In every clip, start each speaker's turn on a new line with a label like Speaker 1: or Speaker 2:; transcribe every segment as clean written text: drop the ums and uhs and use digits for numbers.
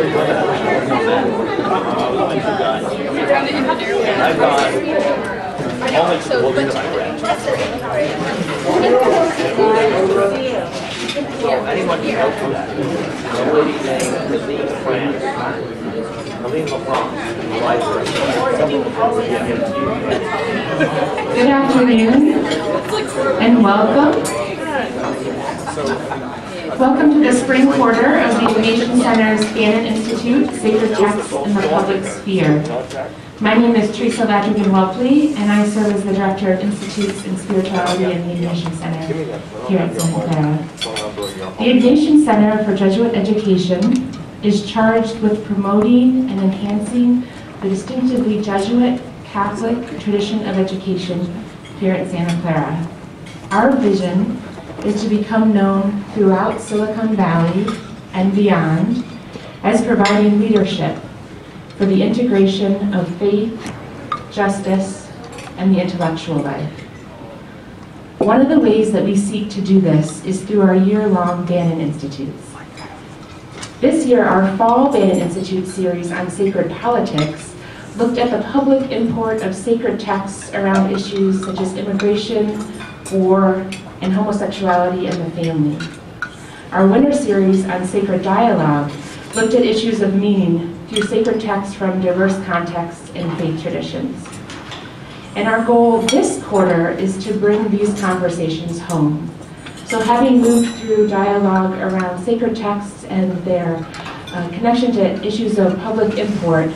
Speaker 1: I've got only to the that I read. So anyone can go through that. The lady named Helene France. Helene LaFrance in the library.
Speaker 2: Good afternoon and welcome. Welcome to the spring quarter of the Vocation Center's Bannon Institute, Sacred Texts in the Public Sphere. My name is Teresa Ladrigan-Welpley, and I serve as the Director of Institutes in Spirituality in the Ignatian Center here at Santa Clara. The Ignatian Center for Jesuit Education is charged with promoting and enhancing the distinctively Jesuit Catholic tradition of education here at Santa Clara. Our vision is to become known throughout Silicon Valley and beyond as providing leadership for the integration of faith, justice, and the intellectual life. One of the ways that we seek to do this is through our year-long Bannon Institutes. This year, our fall Bannon Institute series on sacred politics looked at the public import of sacred texts around issues such as immigration, war, and homosexuality and the family. Our winter series on sacred dialogue looked at issues of meaning through sacred texts from diverse contexts and faith traditions. And our goal this quarter is to bring these conversations home. So having moved through dialogue around sacred texts and their connection to issues of public import,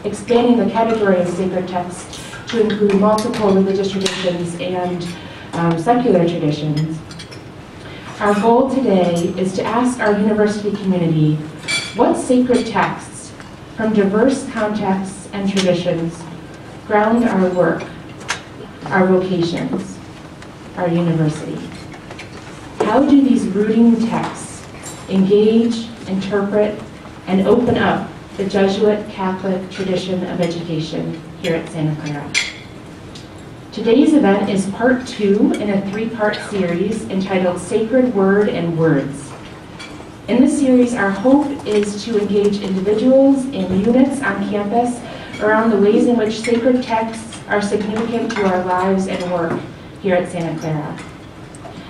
Speaker 2: expanding the category of sacred texts to include multiple religious traditions and secular traditions, our goal today is to ask our university community what sacred texts from diverse contexts and traditions ground our work, our vocations, our university. How do these rooting texts engage, interpret, and open up the Jesuit Catholic tradition of education here at Santa Clara? Today's event is part 2 in a 3-part series entitled Sacred Word and Words. In this series, our hope is to engage individuals and units on campus around the ways in which sacred texts are significant to our lives and work here at Santa Clara.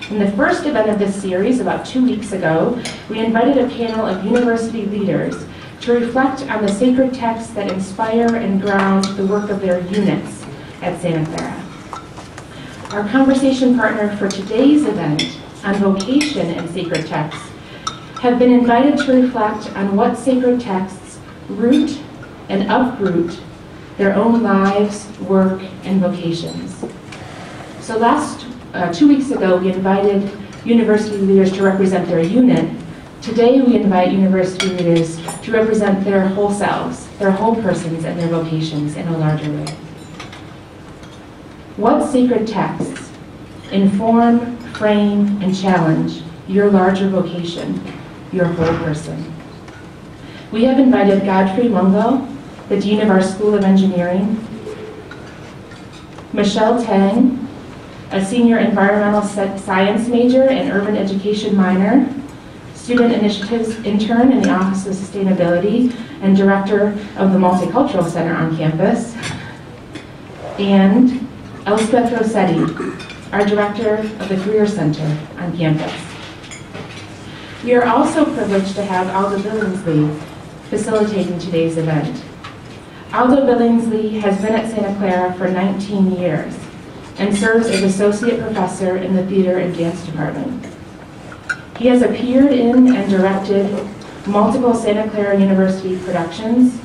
Speaker 2: In the first event of this series, about 2 weeks ago, we invited a panel of university leaders to reflect on the sacred texts that inspire and ground the work of their units at Santa Clara. Our conversation partner for today's event on vocation and sacred texts have been invited to reflect on what sacred texts root and uproot their own lives, work, and vocations. So 2 weeks ago, we invited university leaders to represent their unit. Today, we invite university leaders to represent their whole selves, their whole persons, and their vocations in a larger way. What sacred texts inform, frame, and challenge your larger vocation, your whole person? We have invited Godfrey Mungal, the Dean of our School of Engineering, Michelle Tang, a senior environmental science major and urban education minor, student initiatives intern in the Office of Sustainability and director of the Multicultural Center on campus, and Elspeth Rosetti, our director of the Career Center on campus. We are also privileged to have Aldo Billingslea facilitating today's event. Aldo Billingslea has been at Santa Clara for 19 years and serves as associate professor in the theater and dance department. He has appeared in and directed multiple Santa Clara University productions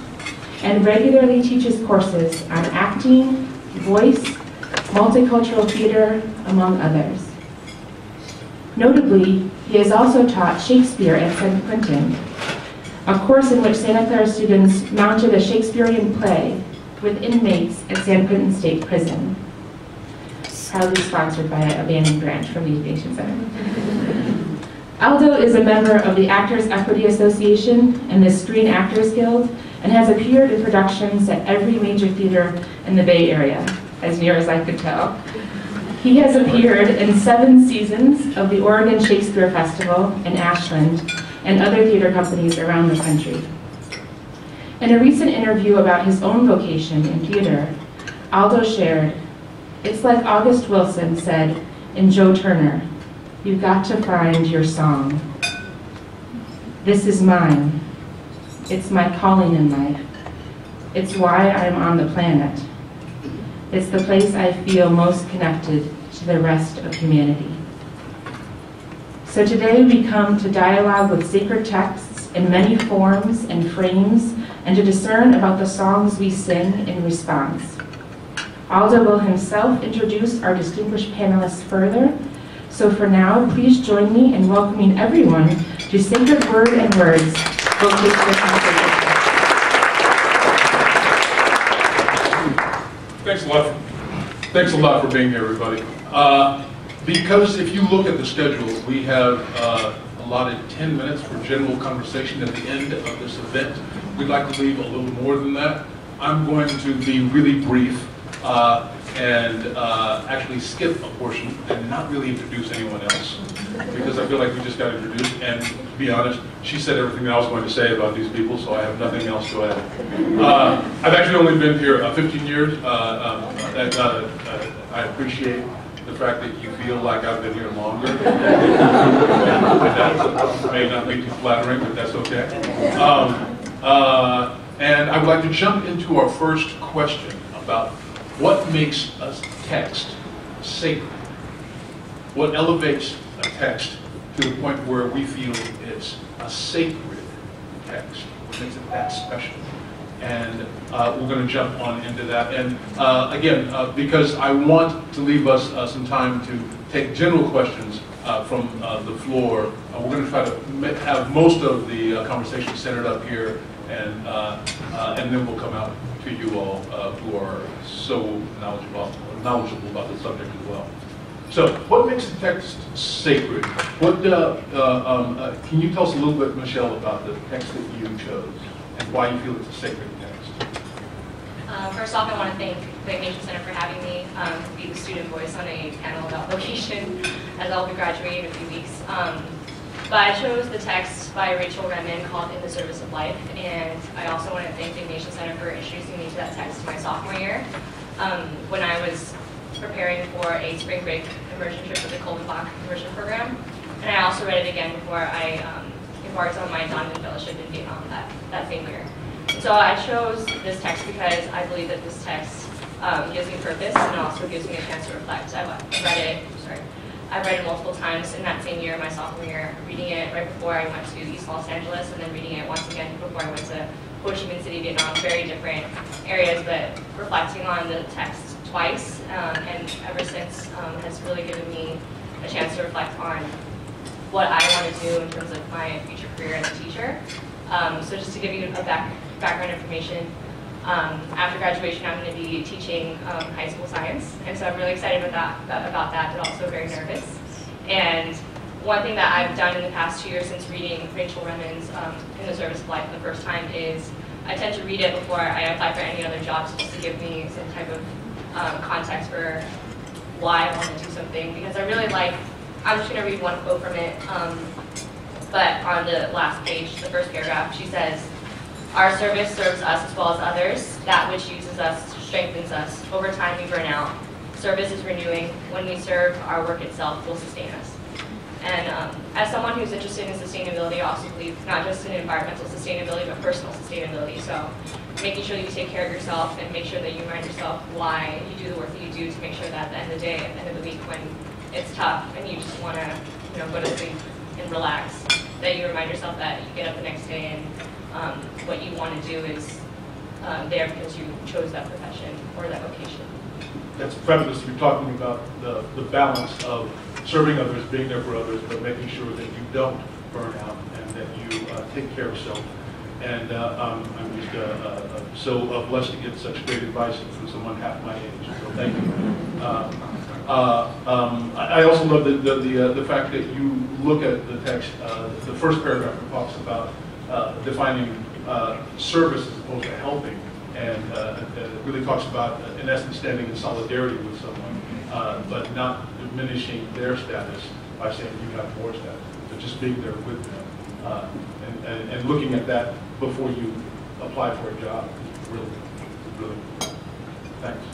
Speaker 2: and regularly teaches courses on acting, voice, multicultural theater, among others. Notably, he has also taught Shakespeare at San Quentin, a course in which Santa Clara students mounted a Shakespearean play with inmates at San Quentin State Prison, proudly sponsored by a Bannon branch from the Vocation Center. Aldo is a member of the Actors Equity Association and the Screen Actors Guild, and has appeared in productions at every major theater in the Bay Area, as near as I could tell. He has appeared in 7 seasons of the Oregon Shakespeare Festival in Ashland and other theater companies around the country. In a recent interview about his own vocation in theater, Aldo shared, "It's like August Wilson said in Joe Turner, you've got to find your song. This is mine. It's my calling in life. It's why I'm on the planet. It's the place I feel most connected to the rest of humanity." So today we come to dialogue with sacred texts in many forms and frames, and to discern about the songs we sing in response. Aldo will himself introduce our distinguished panelists further, so for now, please join me in welcoming everyone to Sacred Word and Words, Vocation.
Speaker 3: Thanks a lot for being here, everybody. Because if you look at the schedule, we have allotted 10 minutes for general conversation at the end of this event. We'd like to leave a little more than that. I'm going to be really brief and actually skip a portion and not really introduce anyone else, because I feel like we just got introduced, and to be honest, she said everything that I was going to say about these people, so I have nothing else to add. I've actually only been here 15 years. I appreciate the fact that you feel like I've been here longer. That may not be too flattering, but that's okay. And I would like to jump into our first question about what makes a text sacred. What elevates a text to the point where we feel it's a sacred text? What makes it that special? And we're going to jump on into that. And again, because I want to leave us some time to take general questions from the floor, we're going to try to have most of the conversation centered up here, and then we'll come out to you all who are so knowledgeable about the subject as well. So, what makes the text sacred? What can you tell us a little bit, Michelle, about the text that you chose and why you feel it's a sacred text?
Speaker 4: First off, I want to thank the Vocation Center for having me be the student voice on a panel about vocation, as I'll be graduating in a few weeks. But I chose the text by Rachel Redman called "In the Service of Life," and I also want to thank the Vocation Center for introducing me to that text my sophomore year, when I was preparing for a spring break immersion trip with the Coldenbach immersion program. And I also read it again before I embarked on my Donovan Fellowship in Vietnam that same year. So I chose this text because I believe that this text gives me purpose and also gives me a chance to reflect. I've read it multiple times in that same year, my sophomore year, reading it right before I went to East Los Angeles, and then reading it once again before I went to Ho Chi Minh City, Vietnam, very different areas, but reflecting on the text twice, and ever since has really given me a chance to reflect on what I want to do in terms of my future career as a teacher. So just to give you a background information, after graduation I'm going to be teaching high school science, and so I'm really excited about that, but also very nervous. And one thing that I've done in the past 2 years since reading Rachel Redman's In the Service of Life for the first time is I tend to read it before I apply for any other jobs, just to give me some type of context for why I want to do something, because I really like, I'm just going to read one quote from it, but on the last page, the first paragraph, she says, "Our service serves us as well as others. That which uses us strengthens us. Over time we burn out. Service is renewing. When we serve, our work itself will sustain us." And as someone who's interested in sustainability, I also believe not just in environmental sustainability, but personal sustainability. So making sure that you take care of yourself and make sure that you remind yourself why you do the work that you do, to make sure that at the end of the day, at the end of the week, when it's tough and you just want to go to sleep and relax, that you remind yourself that you get up the next day and what you want to do is there because you chose that profession or that vocation.
Speaker 3: That's fabulous. You're talking about the balance of serving others, being there for others, but making sure that you don't burn out and that you take care of yourself. And I'm just so blessed to get such great advice from someone half my age. So thank you. I also love the fact that you look at the text. The first paragraph talks about defining service as opposed to helping, and it really talks about, in essence, standing in solidarity with someone, but not diminishing their status by saying you have more status, but just being there with them, and looking at that before you apply for a job. Really, really. Thanks.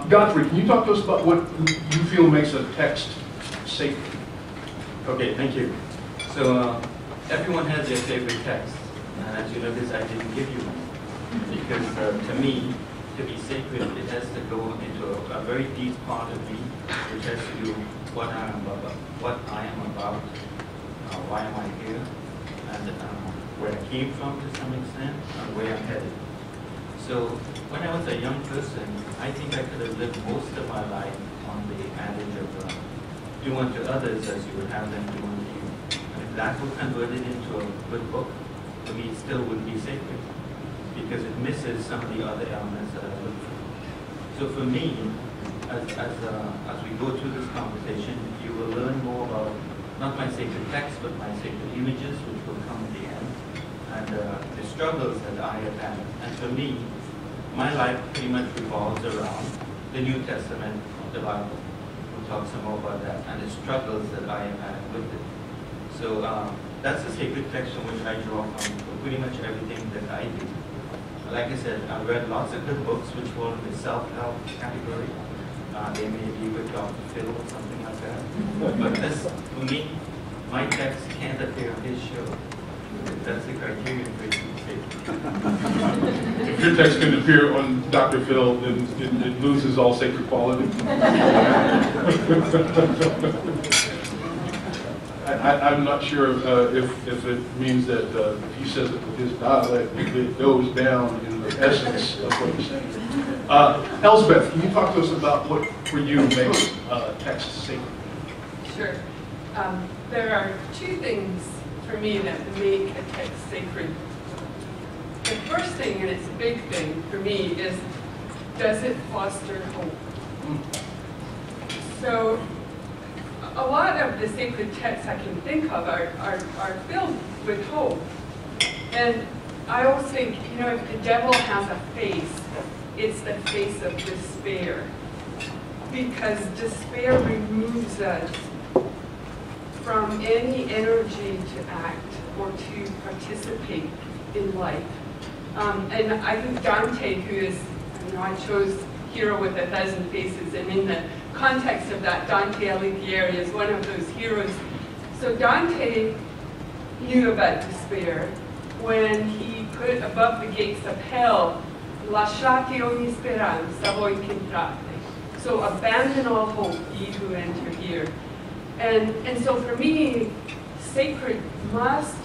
Speaker 3: Godfrey, can you talk to us about what you feel makes a text sacred?
Speaker 5: Okay, thank you. So everyone has their favorite text, and as you notice, I didn't give you one because to me, to be sacred, it has to go into a very deep part of me, which has to do what I am about, why am I here, and where I came from to some extent, and where I'm headed. So when I was a young person, I think I could have lived most of my life on the adage of do unto others as you would have them do unto you. And if that were converted into a good book, for me it still would be sacred, because it misses some of the other elements that I look for. So for me, as we go through this conversation, you will learn more about not my sacred text, but my sacred images, which will come at the end, and the struggles that I have had. And for me, my life pretty much revolves around the New Testament of the Bible. We'll talk some more about that, and the struggles that I have had with it. So that's the sacred text from which I draw from for pretty much everything that I do. Like I said, I've read lots of good books which fall in the self-help category. They may be with Dr. Phil or something like that. But this, for me, my text can't appear on his show. That's the criterion for it to be sacred.
Speaker 3: If your text can appear on Dr. Phil, then it loses all sacred quality. I'm not sure if it means that if he says it with his dialect, it goes down in the essence of what he's saying. Elspeth, can you talk to us about what for you makes text sacred?
Speaker 6: Sure. There are two things for me that make a text sacred. The first thing, and it's a big thing for me, is does it foster hope? So a lot of the sacred texts I can think of are filled with hope. And I always think, you know, if the devil has a face, it's the face of despair. Because despair removes us from any energy to act or to participate in life. And I think Dante, who is, you know, I chose Hero with 1,000 Faces, and in the context of that, Dante Alighieri is one of those heroes. So Dante knew about despair when he put above the gates of hell, lasciate ogni speranza, voi che entrate. So abandon all hope, ye who enter here. And so for me, sacred must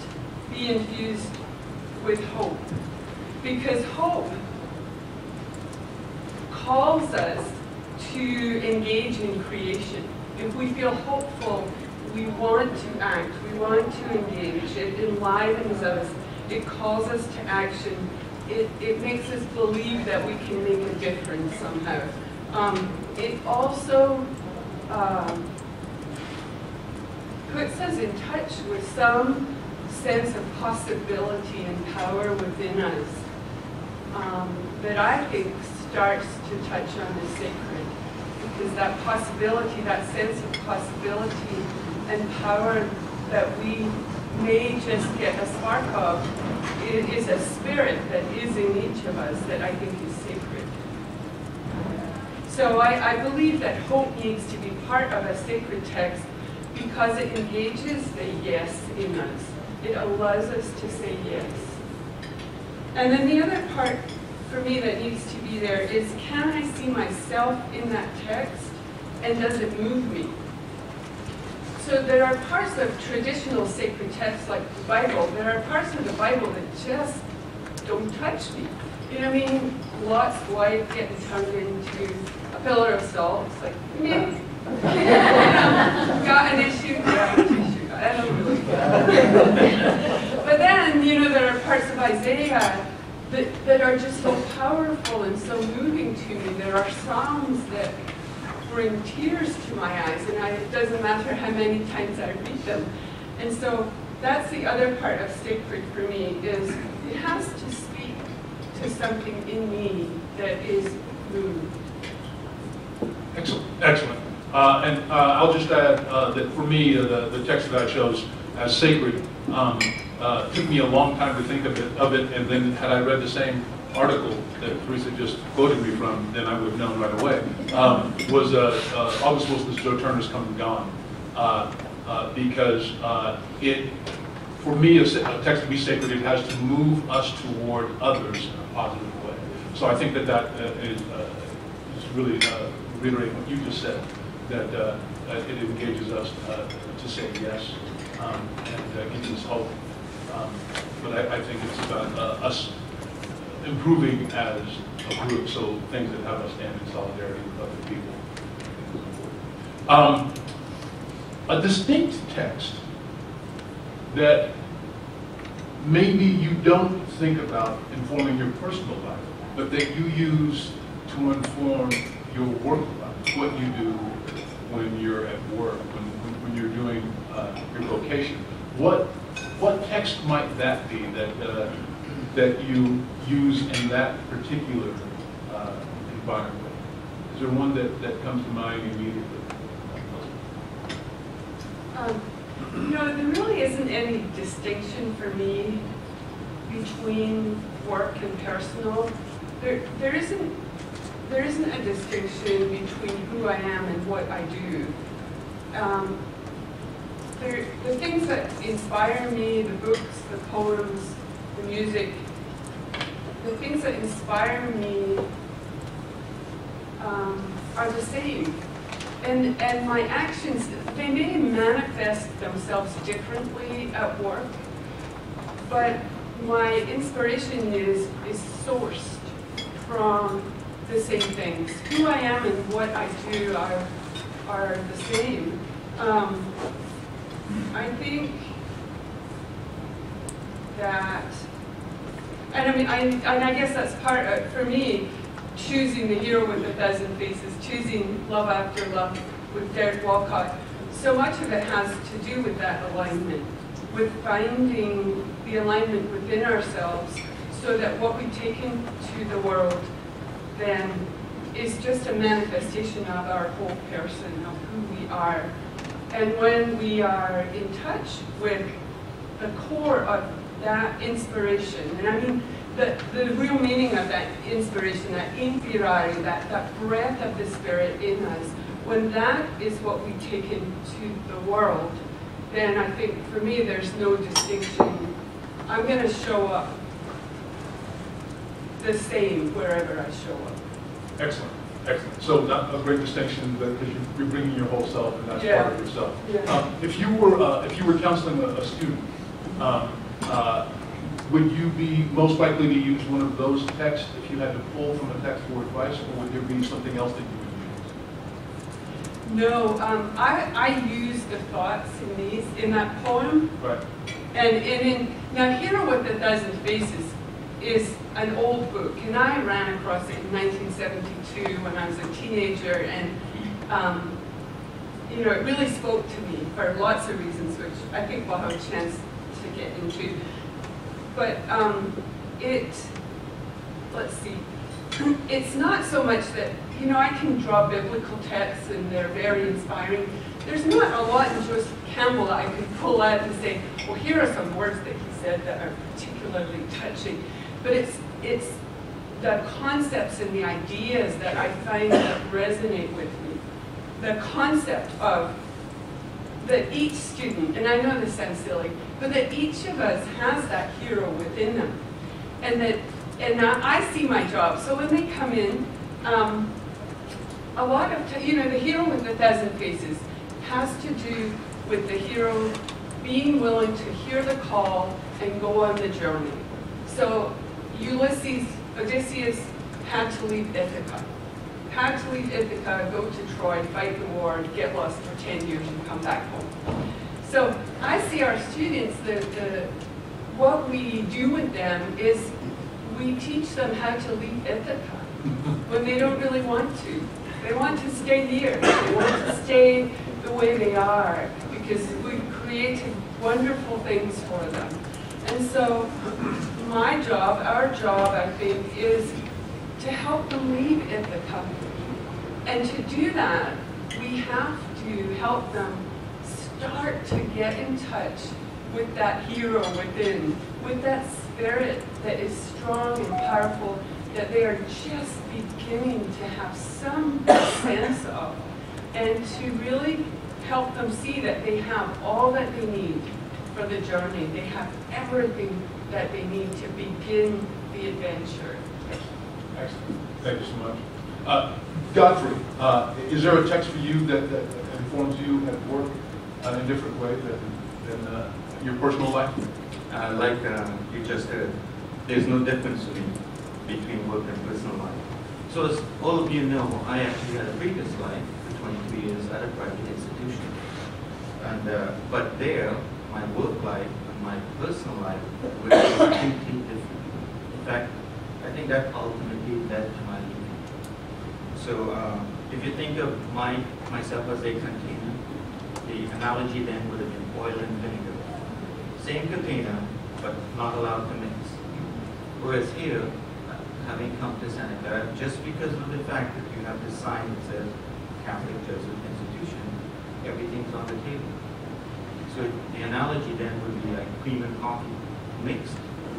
Speaker 6: be infused with hope, because hope calls us to engage in creation. If we feel hopeful, we want to act, we want to engage. It enlivens us, it calls us to action, it makes us believe that we can make a difference somehow. It also puts us in touch with some sense of possibility and power within us that I think starts to touch on the sacred. Because that possibility, that sense of possibility and power that we may just get a spark of, is a spirit that is in each of us that I think is sacred. So I believe that hope needs to be part of a sacred text because it engages the yes in us. It allows us to say yes. And then the other part for me that needs to be there is, can I see myself in that text, and does it move me? So there are parts of traditional sacred texts like the Bible, there are parts of the Bible that just don't touch me. You know what I mean? Lot's wife getting turned into a pillar of salt. It's like, maybe. Got an issue? Yeah, issue. I don't really get. But then, you know, there are parts of Isaiah that are just so powerful and so moving to me. There are Psalms that bring tears to my eyes, and it doesn't matter how many times I read them. And so that's the other part of sacred for me, is it has to speak to something in me that is moved.
Speaker 3: Excellent, excellent. And I'll just add that for me, the text that I chose as sacred took me a long time to think of it, and then had I read the same article that Teresa just quoted me from, then I would have known right away, was August Wilson's Joe Turner's Come and Gone. Because for me, a text to be sacred, it has to move us toward others in a positive way. So I think that is really reiterating what you just said, that it engages us to say yes and gives us hope. But I think it's about us improving as a group, so things that have us stand in solidarity with other people. A distinct text that maybe you don't think about informing your personal life, but that you use to inform your work life, what you do when you're at work, when you're doing your vocation. What text might that be that you use in that particular environment? Is there one that comes to mind immediately?
Speaker 6: No, there really isn't any distinction for me between work and personal. There isn't a distinction between who I am and what I do. The things that inspire me, the books, the poems, the music, the things that inspire me are the same. And my actions, they may manifest themselves differently at work, but my inspiration is sourced from the same things. Who I am and what I do are the same. I think that, and I guess that's part of, for me, choosing The Hero with 1,000 Faces, choosing Love After Love with Derek Walcott. So much of it has to do with that alignment, with finding the alignment within ourselves so that what we take into the world then is just a manifestation of our whole person, of who we are. And when we are in touch with the core of that inspiration, and I mean the real meaning of that inspiration, that inspirare, that breath of the Spirit in us, when that is what we take into the world, then I think for me there's no distinction. I'm going to show up the same wherever I show up.
Speaker 3: Excellent, excellent. So not a great distinction, but because you're bringing your whole self, and that's part of yourself.
Speaker 6: Yeah.
Speaker 3: If you were counseling a student, would you be most likely to use one of those texts if you had to pull from a text for advice, or would there be something else that you would use?
Speaker 6: No, I use the thoughts in that poem.
Speaker 3: Right.
Speaker 6: And now Hero with 1,000 Faces is an old book, and I ran across it in 1972 when I was a teenager, and it really spoke to me for lots of reasons, which I think we'll have a chance to get into. But let's see, it's not so much that, I can draw biblical texts and they're very inspiring. There's not a lot in Joseph Campbell that I could pull out and say, well, here are some words that he said that are particularly touching. But it's the concepts and the ideas that I find that resonate with me. The concept of that each student, and I know this sounds silly, but that each of us has that hero within them. And I see my job. So when they come in, a lot of, the Hero with 1,000 Faces has to do with the hero being willing to hear the call and go on the journey. So Odysseus had to leave Ithaca. Go to Troy, fight the war, get lost for 10 years and come back home. So I see our students, what we do with them is we teach them how to leave Ithaca when they don't really want to. They want to stay here. They want to stay the way they are because we've created wonderful things for them. And so my job, our job, I think, is to help them leave Ithaca. And to do that, we have to help them start to get in touch with that hero within, with that spirit that is strong and powerful, that they are just beginning to have some sense of, and to really help them see that they have all that they need for the journey. They have everything that they need to begin the adventure.
Speaker 3: Excellent. Thank you so much. Godfrey, is there a text for you that informs you at work in a different way than your personal life?
Speaker 5: Like you just said, there's no difference to me between work and personal life. So as all of you know, I actually had a previous life for 23 years at a private institution. And but there, my work life and my personal life were completely different. In fact, I think that ultimately led to my leaving. So if you think of myself as a container, the analogy then would have been oil and vinegar. Same container, but not allowed to mix. Whereas here, having come to Seneca, just because of the fact that you have this sign that says Catholic Jesuit Institution, everything's on the table. So the analogy then would be like cream and coffee, mixed,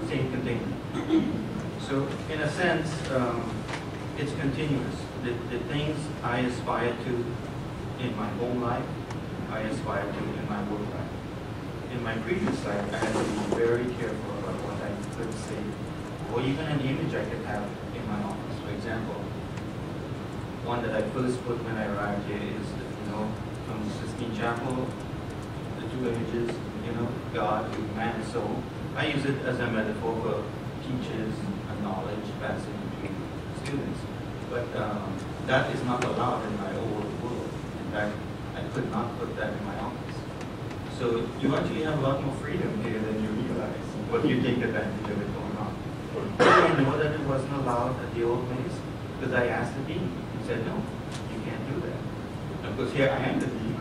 Speaker 5: same container. So in a sense, it's continuous. The things I aspire to in my home life, I aspire to in my work life. In my previous life, I had to be very careful about what I could say, or even an image I could have in my office. For example, one that I first put when I arrived here is, from Sistine Chapel, the two images, God, man, and soul. I use it as a metaphor for teachers and knowledge passing between students. But that is not allowed in my old world. In fact, I could not put that in my office. So you actually have a lot more freedom here than you realize, what you take advantage of it or not. I know that it wasn't allowed at the old place because I asked the dean. He said, no, you can't do that. And of course, here I am the dean.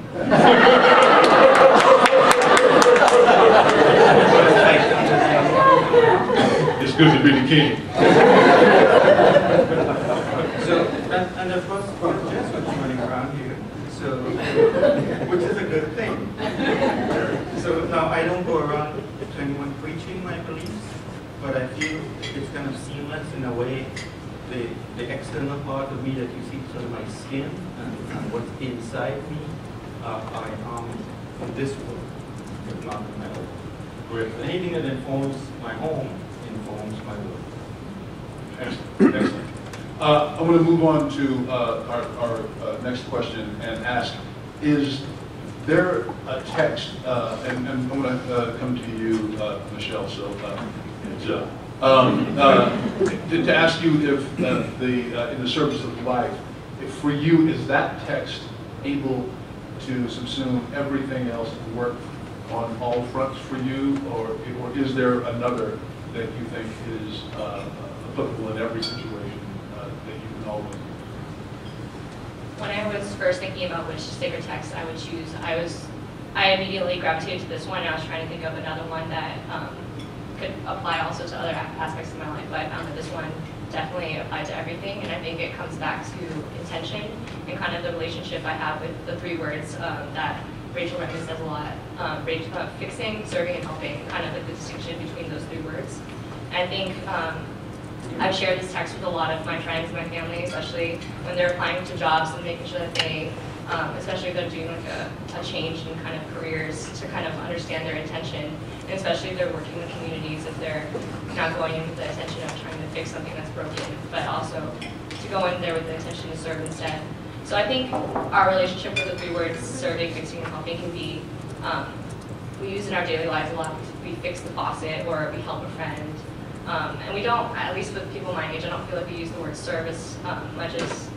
Speaker 3: It's good to be the king.
Speaker 5: So, and of course, Jesuits running around here, so, which is a good thing. So now I don't go around to anyone preaching my beliefs, but I feel it's kind of seamless in a way. The external part of me that you see, sort of my skin and what's inside me, are in harmony from this world, but not in my own.
Speaker 3: Great.
Speaker 5: Anything that informs my home informs my work.
Speaker 3: Excellent. Excellent. I want to move on to our next question and ask, is there a text, and I'm going to come to you, Michelle, to ask you if in the service of life, if for you, is that text able to subsume everything else and work on all fronts for you, or is there another that you think is applicable in every situation that you can always use?
Speaker 4: When I was first thinking about which sacred text I would choose, I immediately gravitated to this one, and I was trying to think of another one that could apply also to other aspects of my life, but I found that this one definitely applied to everything, and I think it comes back to intention and kind of the relationship I have with the three words that Rachel Remy says a lot, fixing, serving, and helping, kind of like the distinction between those three words. And I think I've shared this text with a lot of my friends and my family, especially when they're applying to jobs and making sure that they, especially if they're doing like a change in kind of careers, to kind of understand their intention, and especially if they're working in communities, if they're not going in with the intention of trying to fix something that's broken, but also to go in there with the intention to serve instead. So I think our relationship with the three words, serving, fixing, and helping, can be, we use in our daily lives a lot. We fix the faucet, or we help a friend. And we don't, at least with people my age, I don't feel like we use the word service much as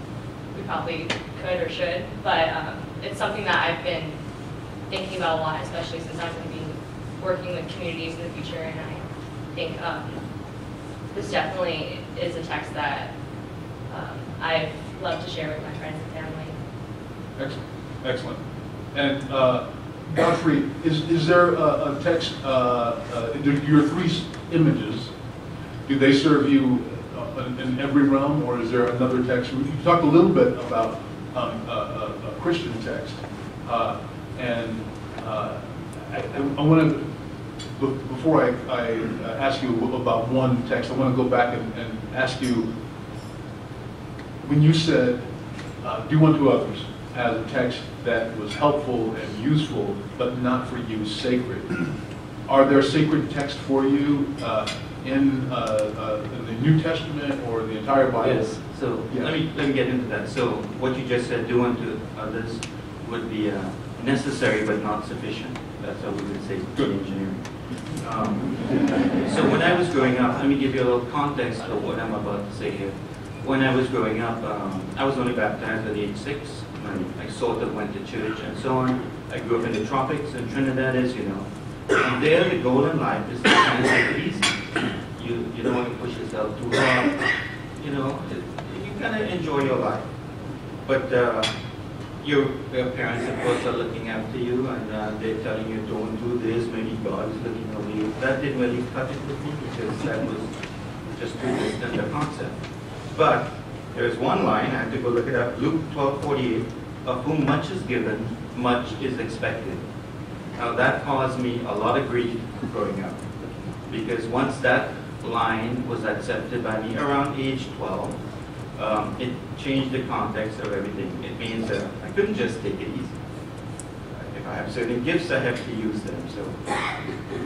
Speaker 4: we probably could or should, but it's something that I've been thinking about a lot, especially since I'm going to be working with communities in the future, and I think this definitely is a text that I've loved to share with my friends and family.
Speaker 3: Excellent. Excellent. And Godfrey, is there a text, your three images, do they serve you in every realm, or is there another text? You talked a little bit about a Christian text, and I want to before I ask you about one text, I want to go back and ask you, when you said, do unto others as a text that was helpful and useful, but not for you sacred, are there sacred texts for you in the New Testament or the entire Bible?
Speaker 5: Yes. So
Speaker 3: Yeah.
Speaker 5: let me get into that. So what you just said, do unto others, would be necessary but not sufficient. That's how we would say in engineering. So when I was growing up, let me give you a little context of what I'm about to say here. When I was growing up, I was only baptized at age 6. I sort of went to church and so on. I grew up in the tropics, and Trinidad, as you know. And there, the goal in life is to kind of take it easy. You don't want to push yourself too hard. You know, you kind of enjoy your life. But your parents, of course, are looking after you, and they're telling you, don't do this, maybe God is looking over you. That didn't really cut it with me, because that was just too distant a concept. But there's one line, I have to go look it up, Luke 12:48, of whom much is given, much is expected. Now that caused me a lot of grief growing up, because once that line was accepted by me around age 12, it changed the context of everything. It means that I couldn't just take it easy. If I have certain gifts, I have to use them. So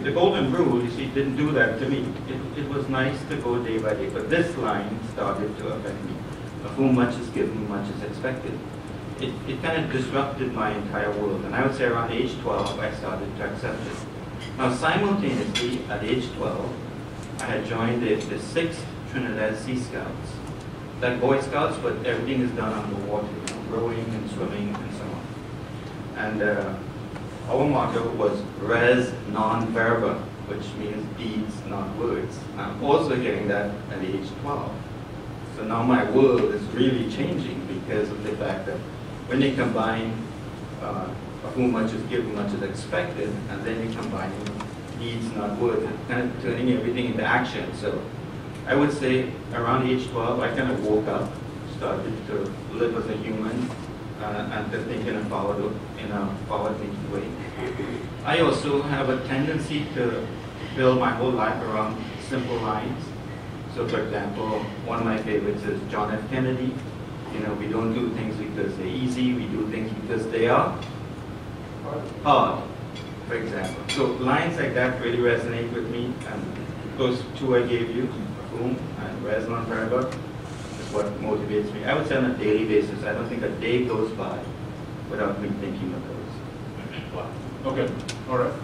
Speaker 5: the golden rule, you see, didn't do that to me. It was nice to go day by day, but this line started to affect me. Of whom much is given, much is expected. It kind of disrupted my entire world. And I would say around age 12, I started to accept it. Now, simultaneously, at age 12, I had joined the 6th Trinidad Sea Scouts. Like Boy Scouts, but everything is done on the water, you know, rowing and swimming and so on. And our motto was res non verba, which means deeds, not words. I'm also hearing that at age 12. So now my world is really changing because of the fact that when you combine of whom much is given, much is expected, and then you combine deeds, not words, it's kind of turning everything into action. So I would say around age 12, I kind of woke up, started to live as a human, and to think in a forward-thinking way. I also have a tendency to build my whole life around simple lines. So, for example, one of my favorites is John F. Kennedy. You know, we don't do things because they're easy, we do things because they are hard, for example. So lines like that really resonate with me, and those two I gave you, whom and res non verba, is what motivates me. I would say on a daily basis. I don't think a day goes by without me thinking of those.
Speaker 3: Wow. Okay, all right.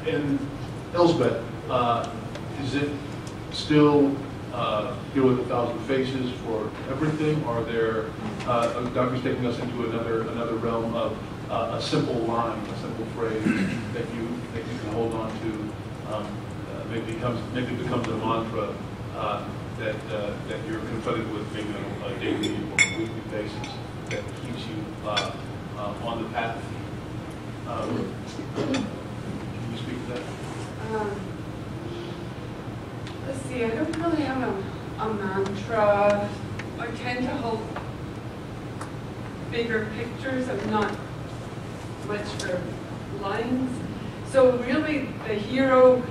Speaker 3: And Elspeth, is it still Heal with 1,000 Faces for everything? Are there, Godfrey's taking us into another realm of a simple line, a simple phrase that you can hold on to, maybe becomes a mantra that you're confronted with maybe on a daily or weekly basis that keeps you on the path. Can you speak to that?
Speaker 6: Let's see, I don't really have a mantra. I tend to hold bigger pictures. I'm not much for lines. So really the hero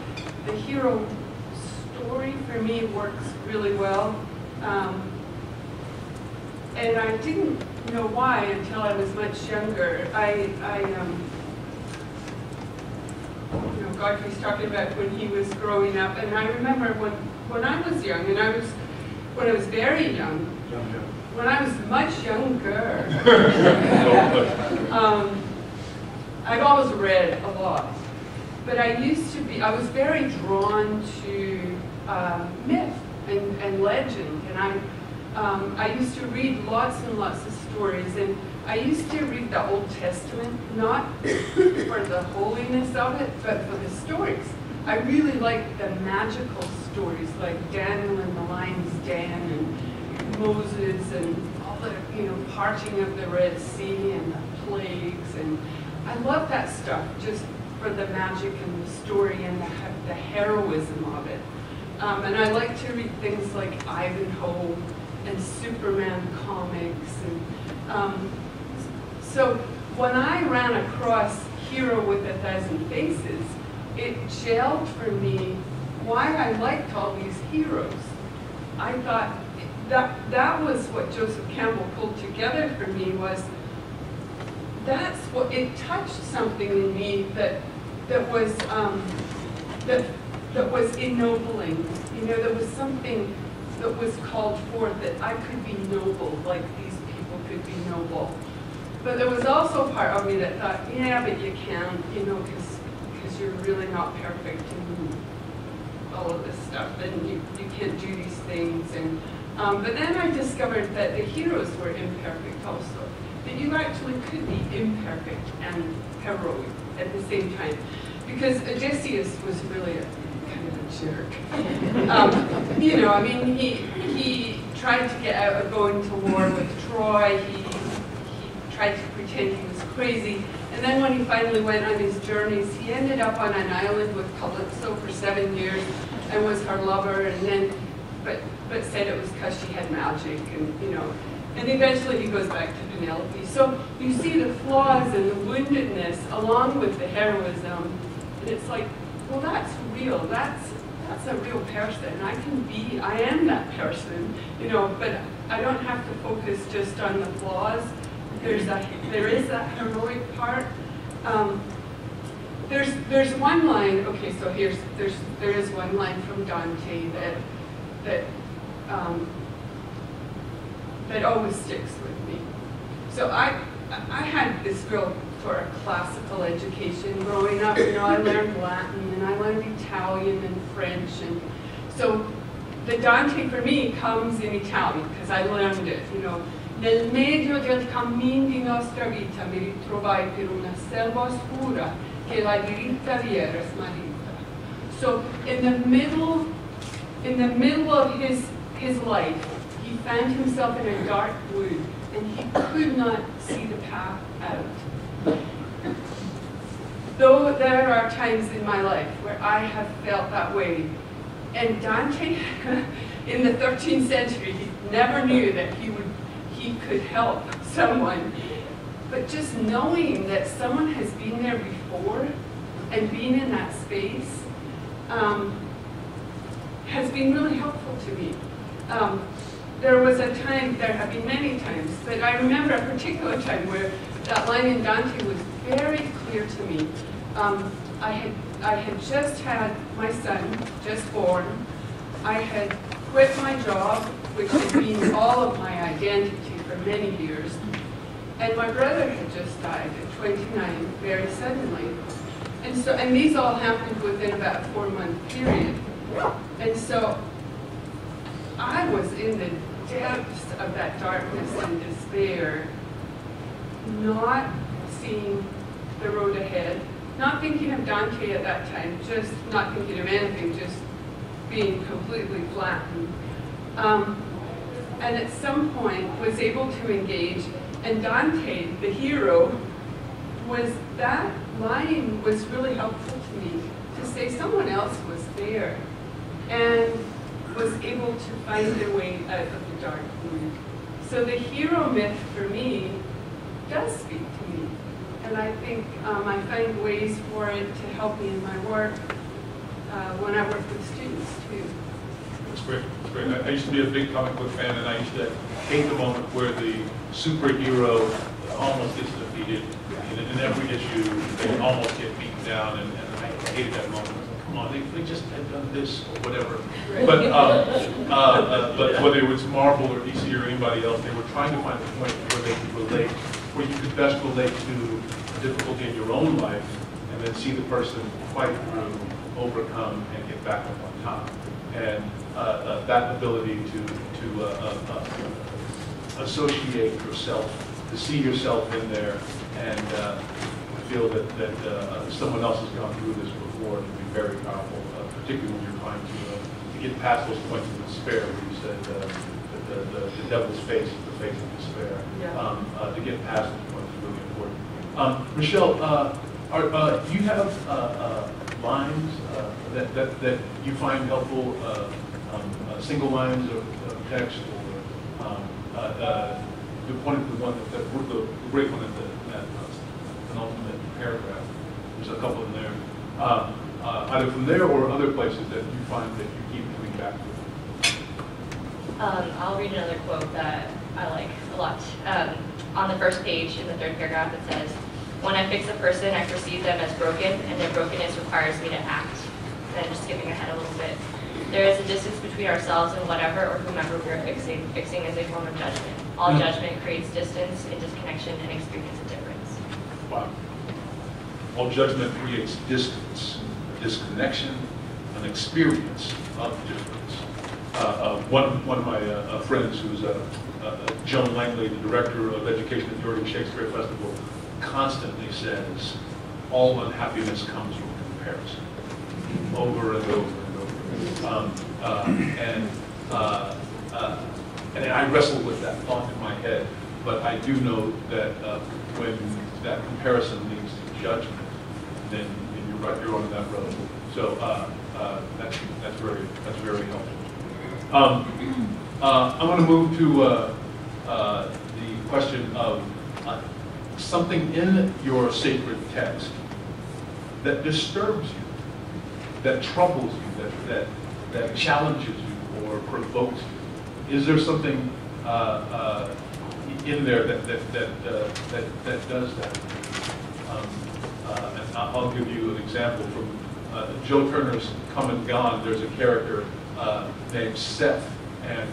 Speaker 6: story for me works really well. And I didn't know why until I was much younger. Godfrey's talking about when he was growing up, and I remember when I was young, and when I was very young, when I was much younger, I've always read a lot, but I was very drawn to myth and legend, and I used to read lots and lots of stories, and I used to read the Old Testament, not for the holiness of it, but for the stories. I really liked the magical stories, like Daniel and the lion's den, and Moses, and all the parting of the Red Sea, and the plagues, and I love that stuff just for the magic and the story and the heroism of it. And I like to read things like Ivanhoe and Superman comics, and so when I ran across hero with 1,000 faces, it gelled for me why I liked all these heroes. I thought that was what Joseph Campbell pulled together for me, was that's what it touched something in me that was that was ennobling. You know, there was something that was called forth, that I could be noble, like these people could be noble. But there was also a part of me that thought, yeah, but you can't, you know, because you're really not perfect and all of this stuff, and you can't do these things. And but then I discovered that the heroes were imperfect also, that you actually could be imperfect and heroic at the same time. Because Odysseus was really kind of a jerk. You know, I mean, he tried to get out of going to war with Troy. He tried to pretend he was crazy. And then when he finally went on his journeys, he ended up on an island with Calypso for 7 years and was her lover, and then, but said it was because she had magic, and you know. And eventually he goes back to Penelope. So you see the flaws and the woundedness along with the heroism. And it's like, well, that's real. That's a real person. I am that person, you know, but I don't have to focus just on the flaws. There is that heroic part. There's one line, okay, so there is one line from Dante that always sticks with me. So I had this real sort of classical education growing up. You know, I learned Latin and I learned Italian and French, and so the Dante for me comes in Italian because I learned it. You know, nel medio del cammin di nostra vita mi ritrovai per una selva oscura che la diritta viera smarrita. So in the middle of his life, he found himself in a dark wood, and he could not see the path out. Though there are times in my life where I have felt that way, and Dante, in the 13th century, he never knew that he could help someone. But just knowing that someone has been there before and being in that space has been really helpful to me. There was a time, there have been many times, but I remember a particular time where that line in Dante was very clear to me. I had just had my son, just born. I had quit my job, which had been all of my identity for many years. And my brother had just died at 29, very suddenly. And these all happened within about a 4-month period. And so I was in the depths of that darkness and despair, not seeing the road ahead, not thinking of Dante at that time, just not thinking of anything, just being completely flattened. And at some point was able to engage, and Dante, the hero, that line was really helpful to me, to say someone else was there and was able to find their way out of the dark wood. So the hero myth for me does speak to me, and I think I find ways for it to help me in my work when I work with students too.
Speaker 3: That's great. That's great. I used to be a big comic book fan, and I used to hate the moment where the superhero almost gets defeated. In every issue, they almost get beaten down, and I hated that moment. Come on, they just had done this or whatever. But whether it was Marvel or DC or anybody else, they were trying to find a point where they could relate, where you could best relate to a difficulty in your own life, and then see the person fight through, overcome, and get back up on top. And that ability to associate yourself, to see yourself in there, and feel that someone else has gone through this before can be very powerful, particularly when you're trying to get past those points of despair, where you said that the devil's face is the face of despair. Yeah. To get past those points is really important. Michelle, do you have lines that you find helpful, single lines of text, or the great one at that penultimate paragraph? There's a couple in there. Either from there or other places that you find that you keep coming back to.
Speaker 4: I'll read another quote that I like a lot. On the first page, in the third paragraph, it says, "When I fix a person, I perceive them as broken, and their brokenness requires me to act." Then just skipping ahead a little bit. There is a distance between ourselves and whatever or whomever we are fixing. Fixing is a form of judgment. All judgment creates distance and disconnection and experience of difference.
Speaker 3: Wow. All judgment creates distance, disconnection, an experience of difference. One of my friends, who's Joan Langley, the director of education at the Oregon Shakespeare Festival, constantly says, all unhappiness comes from comparison, over and over and over. And I wrestle with that thought in my head, but I do know that when that comparison leads to judgment, then you're right, you're on that road. So that's very helpful. I want to move to the question of something in your sacred text that disturbs you, that troubles you, that challenges you or provokes you. Is there something in there that does that? And I'll give you an example from Joe Turner's Come and Gone. There's a character named Seth, and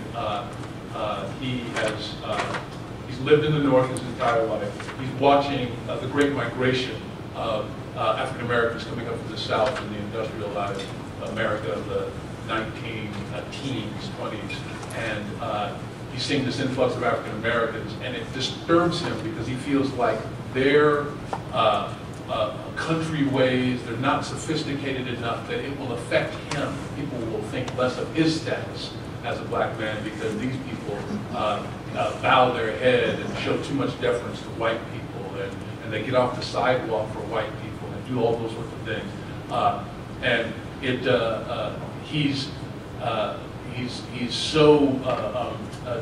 Speaker 3: he's lived in the North his entire life. He's watching the Great Migration of African Americans coming up from the South in the industrialized America of the 19-teens, 20s, and he's seeing this influx of African Americans, and it disturbs him because he feels like their country ways, they're not sophisticated enough that it will affect him. People will think less of his status as a black man because these people bow their head and show too much deference to white people, and they get off the sidewalk for white people and do all those sorts of things. And he's so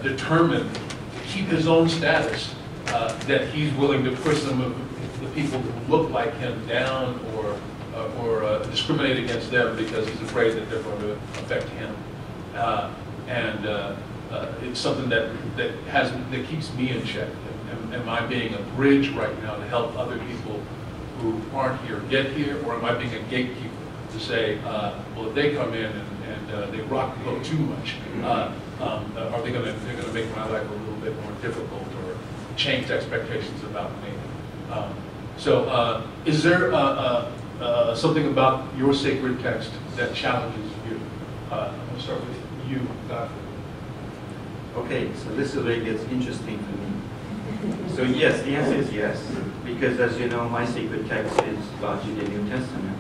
Speaker 3: determined to keep his own status that he's willing to push some of the people who look like him down or discriminate against them because he's afraid that they're going to affect him. It's something that keeps me in check. Am I being a bridge right now to help other people who aren't here get here, or am I being a gatekeeper to say, well, if they come in and they rock the boat too much, are they going to make my life a little bit more difficult or change expectations about me? Is there something about your sacred text that challenges you? I'm going to start with you, Godfrey.
Speaker 5: Okay, so this is where it gets interesting for me. So yes, the answer is yes, because as you know, my sacred text is largely the New Testament.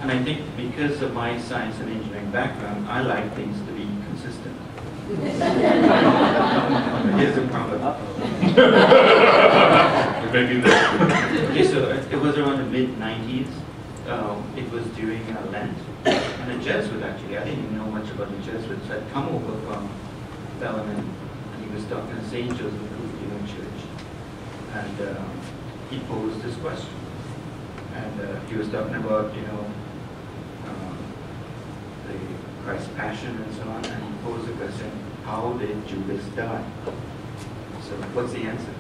Speaker 5: And I think because of my science and engineering background, I like things to be consistent. Here's the problem.
Speaker 3: Maybe that.
Speaker 5: Okay, so it was around the mid-90s. It was during Lent. And a Jesuit, actually, I didn't even know much about the Jesuits, had come over from Bellarmine, and he was talking to St. Joseph Cupertino Church. And he posed this question. And he was talking about, the Christ's Passion and so on, and he posed the question, how did Judas die? So what's the answer?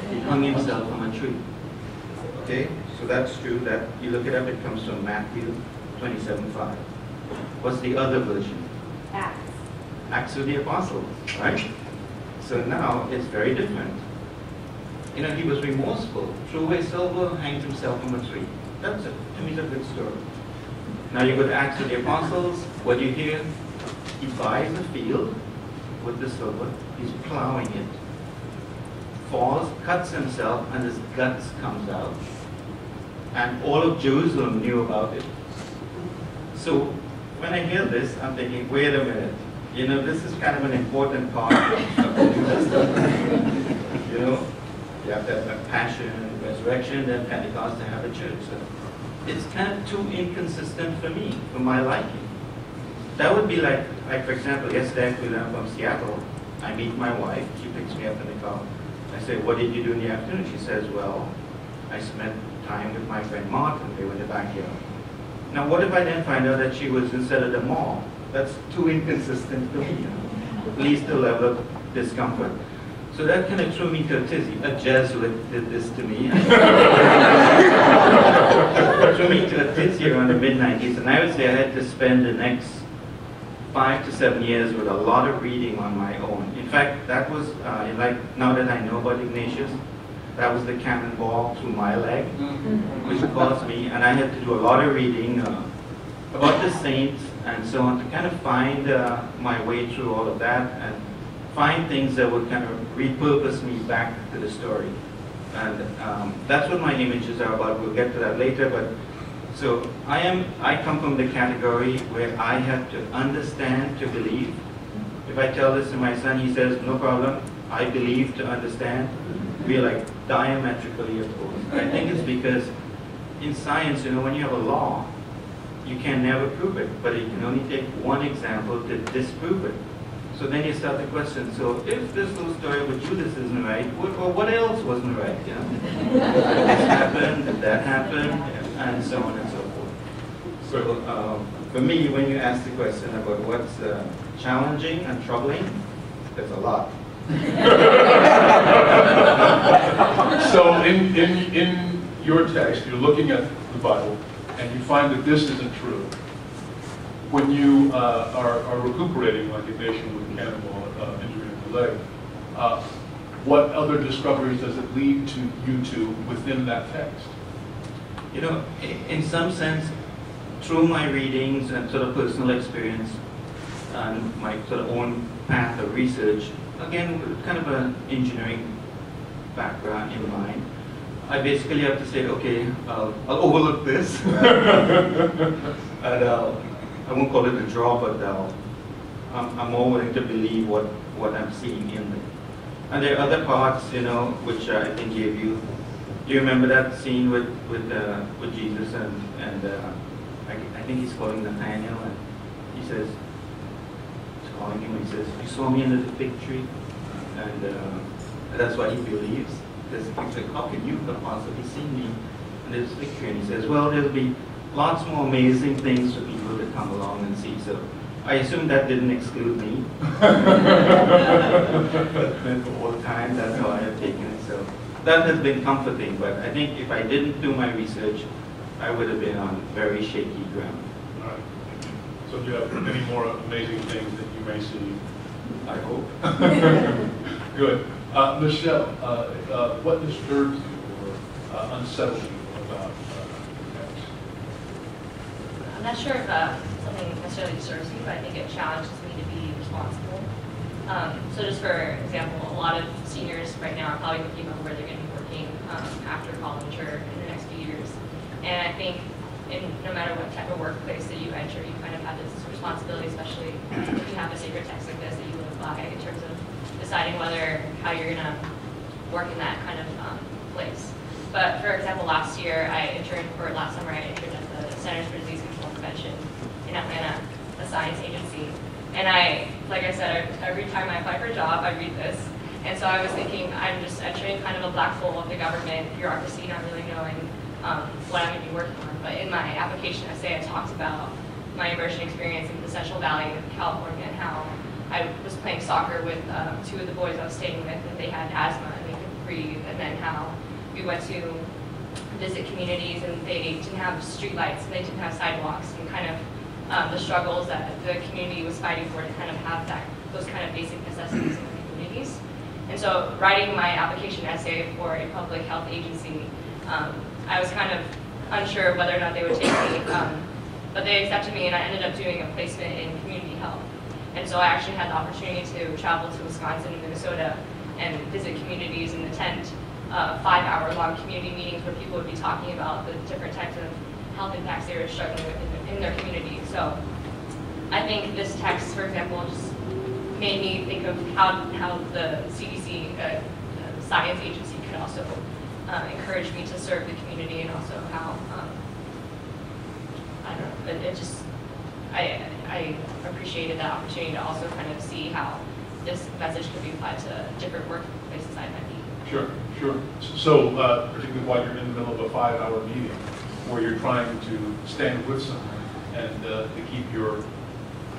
Speaker 5: He hung himself on a tree. Okay, so that's true. That you look it up, it comes from Matthew 27:5. What's the other version?
Speaker 2: Acts.
Speaker 5: Acts of the Apostles, right? So now it's very different. He was remorseful, threw away silver, hanged himself on a tree. That's it. To me, it's a good story. Now you go to Acts of the Apostles. What do you hear? He buys a field with the silver. He's plowing it. Falls, cuts himself, and his guts comes out. And all of Jerusalem knew about it. So when I hear this, I'm thinking, wait a minute. This is kind of an important part of the New Testament. You have to have passion, resurrection, then Pentecost to have a church. So it's kind of too inconsistent for me, for my liking. That would be like for example, yesterday I flew down from Seattle. I meet my wife. She picks me up in the car. I say, what did you do in the afternoon? She says, well, I spent time with my friend Martin. They were in the backyard. Now, what if I then find out that she was instead of the mall? That's too inconsistent for me. At least a level of discomfort. So that kind of threw me to a tizzy. A Jesuit did this to me. Threw me to a tizzy around the mid-90s, and I would say I had to spend the next 5 to 7 years with a lot of reading on my own. In fact, that was, like now that I know about Ignatius, that was the cannonball through my leg, which caused me, and I had to do a lot of reading about the saints and so on to kind of find my way through all of that and find things that would kind of repurpose me back to the story. And that's what my images are about. We'll get to that later. But so I come from the category where I have to understand to believe. If I tell this to my son, he says, no problem, I believe to understand. We are like diametrically opposed. I think it's because in science, you know, when you have a law, you can never prove it, but you can only take one example to disprove it. So then you start the question, so if this little story with Judas isn't right, what else wasn't right? You know? This happened, that happened, and so on and so forth. So for me, when you ask the question about what's challenging and troubling, there's a lot.
Speaker 3: So in your text, you're looking at the Bible, and you find that this isn't true. When you are recuperating, like Ignatius with the cannonball injury in the leg, what other discoveries does it lead to you to within that text?
Speaker 5: You know, in some sense, through my readings and sort of personal experience and my sort of own path of research, again, with kind of an engineering background in mind, I basically have to say, okay, I'll overlook this, and I won't call it a draw, but I'm more willing to believe what I'm seeing in it. And there are other parts, you know, which I think gave you. Do you remember that scene with Jesus and I think he's calling Nathaniel, and he says, he's calling him, and he says, you saw me under the fig tree, and that's why he believes. Because he's like, how can you have possibly seen me under this fig tree? And he says, well, there'll be lots more amazing things for people to come along and see. So I assume that didn't exclude me. But all the time, that's how I have taken it. So that has been comforting. But I think if I didn't do my research, I would have been on very shaky ground.
Speaker 3: All right. So do you have any more amazing things that you may see?
Speaker 5: I hope.
Speaker 3: Good. Michelle, what disturbs you or unsettles you about text?
Speaker 4: I'm not sure if something necessarily disturbs me, but I think it challenges me to be responsible. So just for example, a lot of seniors right now are probably thinking about where they're going to be working after college or in the next few years. And I think no matter what type of workplace that you enter, you kind of have this responsibility, especially if you have a sacred text like this that you live by in terms of deciding how you're going to work in that kind of place. But for example, last summer I interned at the Centers for Disease Control and Prevention in Atlanta, a science agency. And like I said, every time I apply for a job, I read this. And so I was thinking, I'm just entering kind of a black hole of the government bureaucracy, not really knowing what I'm going to be working on. But in my application essay, I talked about my immersion experience in the Central Valley of California and how I was playing soccer with 2 of the boys I was staying with, and they had asthma and they couldn't breathe, and then how we went to visit communities and they didn't have streetlights and they didn't have sidewalks, and kind of the struggles that the community was fighting for to kind of have those kind of basic necessities in the communities. And so writing my application essay for a public health agency, I was kind of unsure of whether or not they would take me, but they accepted me, and I ended up doing a placement in community health. And so I actually had the opportunity to travel to Wisconsin and Minnesota and visit communities and attend 5-hour-long community meetings where people would be talking about the different types of health impacts they were struggling with in their community. So I think this text, for example, just made me think of how the CDC, science agency, could also encourage me to serve the community, and also how, I don't know, I appreciated that opportunity to also kind of see how this message could be applied to different workplaces I might be
Speaker 3: Sure, sure. So, particularly while you're in the middle of a 5-hour meeting, where you're trying to stand with someone and to keep your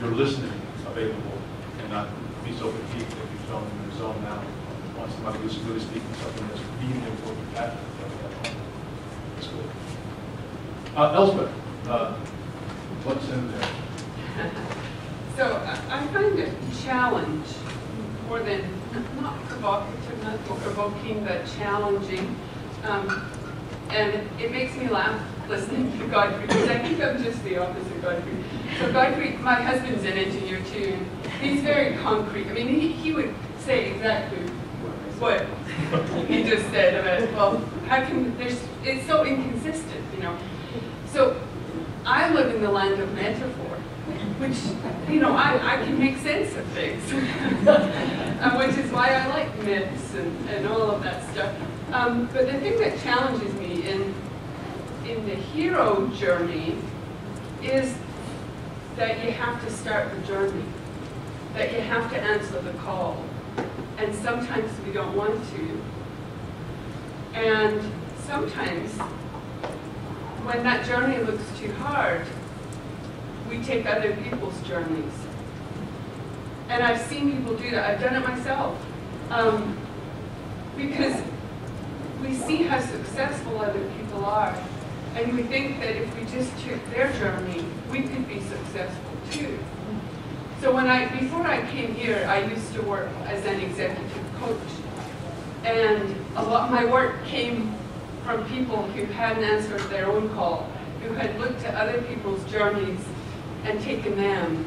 Speaker 3: listening available and not be so fatigued that you zone in the zone out. Once somebody is really speaking something that's really important, that's good. Elspeth, what's in there?
Speaker 6: So I find it challenge more than, not provocative, not provoking, but challenging. And it makes me laugh listening to Godfrey, because I think I'm just the opposite of Godfrey. So Godfrey, my husband's an engineer too, and he's very concrete. I mean, he would say exactly what he just said about, well, how can, it's so inconsistent, you know. So I live in the land of metaphor, which, you know, I can make sense of things, which is why I like myths and all of that stuff. But the thing that challenges me in the hero journey is that you have to start the journey, that you have to answer the call. And sometimes we don't want to. And sometimes, when that journey looks too hard, we take other people's journeys. And I've seen people do that. I've done it myself. Because we see how successful other people are. And we think that if we just took their journey, we could be successful too. So before I came here, I used to work as an executive coach. And a lot of my work came from people who hadn't answered their own call, who had looked at other people's journeys and taken them.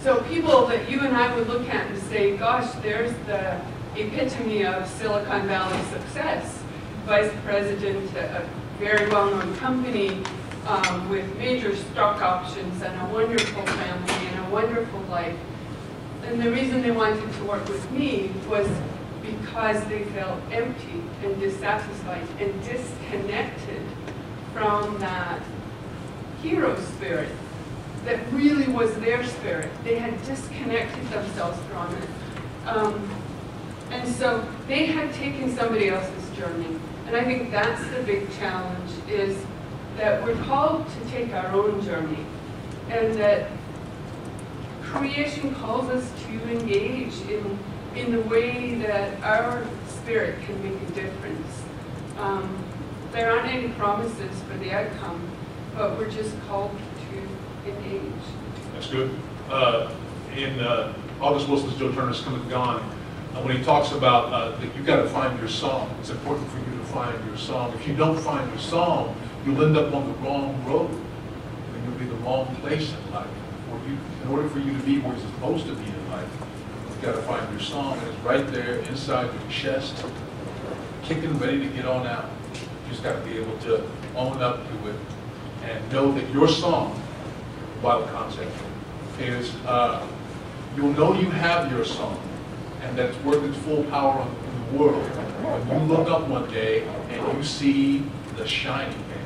Speaker 6: So people that you and I would look at and say, gosh, there's the epitome of Silicon Valley success. Vice president at a very well-known company with major stock options and a wonderful family and a wonderful life. And the reason they wanted to work with me was because they felt empty and dissatisfied and disconnected from that hero spirit that really was their spirit. They had disconnected themselves from it. And so they had taken somebody else's journey. And I think that's the big challenge, is that we're called to take our own journey, and that creation calls us to engage in the way that our spirit can make a difference. There aren't any promises for the outcome, but we're just called to engage.
Speaker 3: That's good. In August Wilson's Joe Turner's Come and Gone, when he talks about that you've got to find your song, it's important for you to find your song. If you don't find your song, you'll end up on the wrong road. And you'll be the wrong place in life. In order for you to be where you're supposed to be in life, you've got to find your song, and it's right there inside your chest, kicking, ready to get on out. You just got to be able to own up to it and know that your song, wild concept, is you'll know you have your song, and that it's working its full power in the world. When you look up one day and you see the shining man,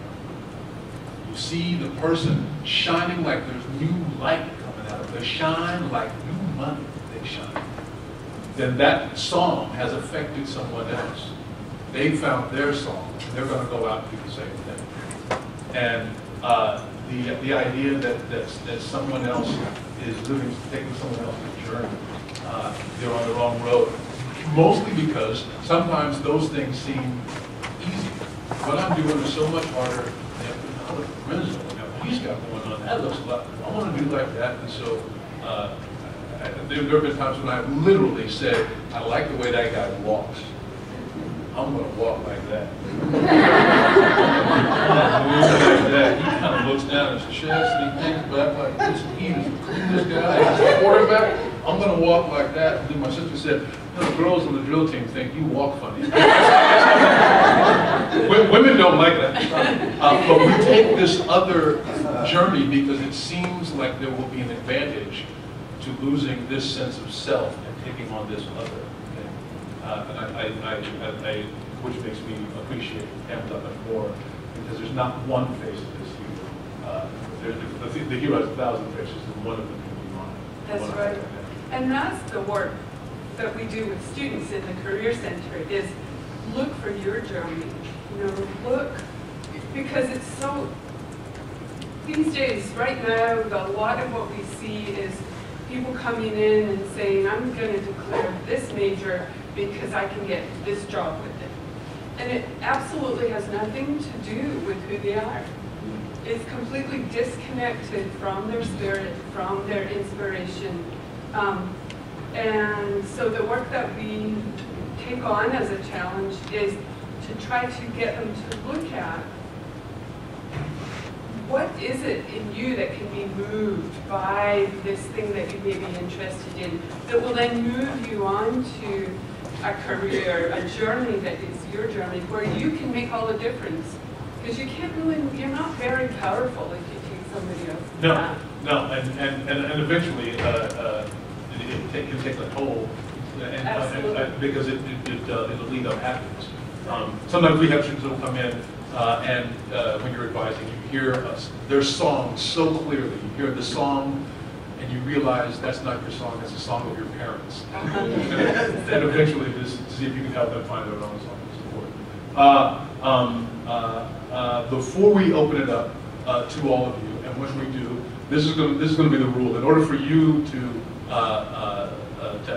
Speaker 3: you see the person shining like there's new light coming out of it. They shine like new money, they shine. Then that song has affected someone else. They found their song, and they're going to go out and do the same thing. And the idea that someone else is taking someone else's journey, they're on the wrong road. Mostly because sometimes those things seem easy. What I'm doing is so much harder than he's got going on. That looks a lot. I want to do like that. And so there have been times when I've literally said, I like the way that guy walks. I'm going to walk like that. He kind of looks down his chest and he thinks back like this. He is the cleanest guy. He's a quarterback. I'm going to walk like that. And then my sister said, the girls on the drill team think you walk funny. Women don't like that. But we take this other journey because it seems like there will be an advantage to losing this sense of self and taking on this other thing. Which makes me appreciate Hamlet much more, because there's not one face of this hero. The hero has 1,000 faces, and one of them can be mine.
Speaker 6: That's right. And that's the work that we do with students in the Career Center, is look for your journey. Look, because it's so, these days, right now, a lot of what we see is people coming in and saying, I'm going to declare this major because I can get this job with it. And it absolutely has nothing to do with who they are. It's completely disconnected from their spirit, from their inspiration. And so the work that we take on as a challenge is to try to get them to look at what is it in you that can be moved by this thing that you may be interested in that will then move you on to a career, a journey that is your journey, where you can make all the difference. Because you can't really, you're not very powerful if you take somebody else's path.
Speaker 3: No, and eventually it can take a toll, because it'll lead up happiness. Sometimes we have students that will come in, and when you're advising, you hear their song so clearly. You hear the song, and you realize that's not your song, that's the song of your parents. And eventually, just to see if you can help them find their own song to support. Before we open it up to all of you, and when we do, this is going to be the rule. In order for you to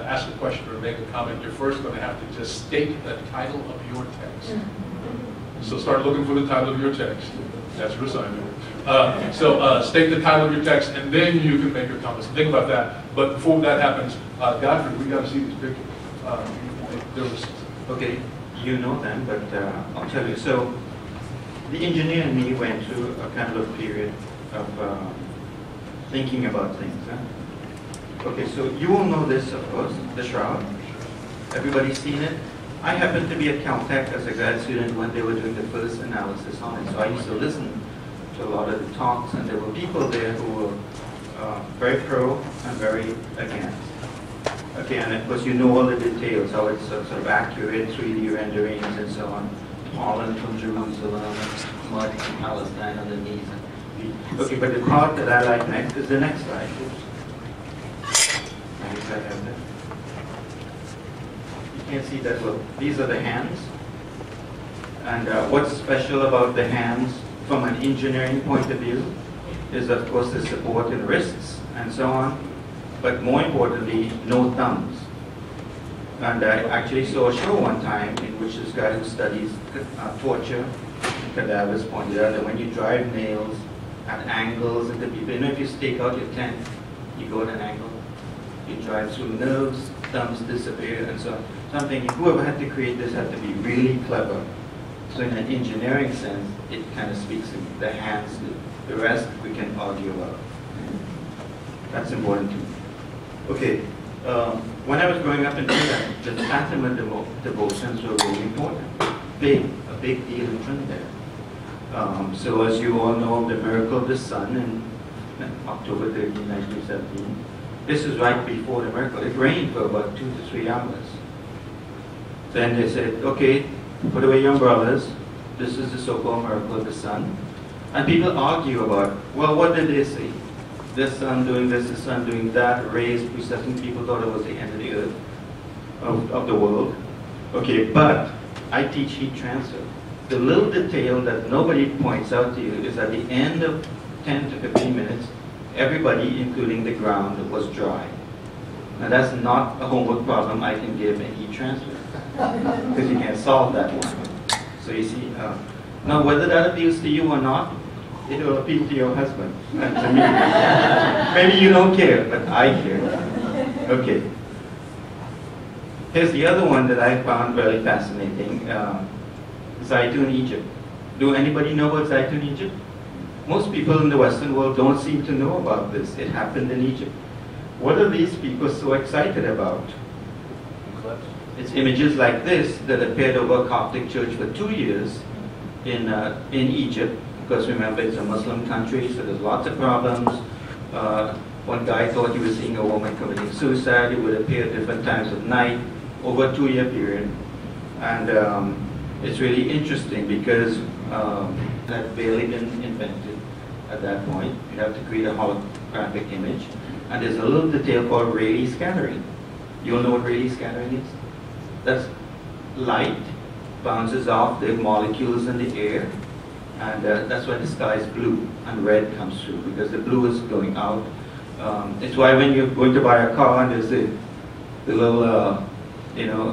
Speaker 3: ask a question or make a comment, you're first going to have to just state the title of your text. So start looking for the title of your text. That's your assignment. So state the title of your text, and then you can make your comments. Think about that. But before that happens, Godfrey, we got to see these pictures.
Speaker 5: Okay, you know them, but I'll tell you. So the engineer and me went through a kind of a period of thinking about things. Okay, so you all know this, of course, the shroud. Everybody's seen it. I happened to be at Caltech as a grad student when they were doing the first analysis on it, so I used to listen to a lot of the talks, and there were people there who were very pro and very against. Okay, and of course you know all the details, how it's sort of accurate, 3D renderings and so on. Holland from Jerusalem, mud from Palestine underneath. Okay, but the part that I like next is the next slide. You can see that, well, these are the hands. And what's special about the hands from an engineering point of view is, of course, the support in wrists and so on. But more importantly, no thumbs. And I actually saw a show one time in which this guy who studies torture and cadavers pointed out that when you drive nails at angles into people, if you stake out your tent, you go at an angle, you drive through nerves, thumbs disappear, and so on. So I'm thinking, whoever had to create this had to be really clever. So in an engineering sense, it kind of speaks to the hands. The rest we can argue about. That's important too. Okay, when I was growing up in Trinidad, the Fatima devotions were really important. A big deal in Trinidad. So as you all know, the miracle of the sun in October 13, 1917. This is right before the miracle. It rained for about 2 to 3 hours. Then they said, okay, put away your umbrellas. This is the so-called miracle of the sun. And people argue about, well, what did they say? This sun doing this, the sun doing that, rays precessing. People thought it was the end of the earth, of the world. Okay, but I teach heat transfer. The little detail that nobody points out to you is at the end of 10 to 15 minutes, everybody, including the ground, was dry. Now that's not a homework problem I can give in heat transfer, because you can't solve that one. So you see, now whether that appeals to you or not, it will appeal to your husband and to me. Maybe you don't care, but I care. Okay. Here's the other one that I found very fascinating. Zaitun, Egypt. Do anybody know about Zaitun, Egypt? Most people in the Western world don't seem to know about this. It happened in Egypt. What are these people so excited about? It's images like this that appeared over a Coptic church for 2 years in Egypt. Because remember, it's a Muslim country, so there's lots of problems. One guy thought he was seeing a woman committing suicide. It would appear at different times of night over a 2-year period. And it's really interesting because it had barely been invented at that point. You have to create a holographic image. And there's a little detail called Rayleigh scattering. You all know what Rayleigh scattering is? That's light bounces off the molecules in the air, and that's why the sky is blue and red comes through, because the blue is going out. It's why when you're going to buy a car and there's the little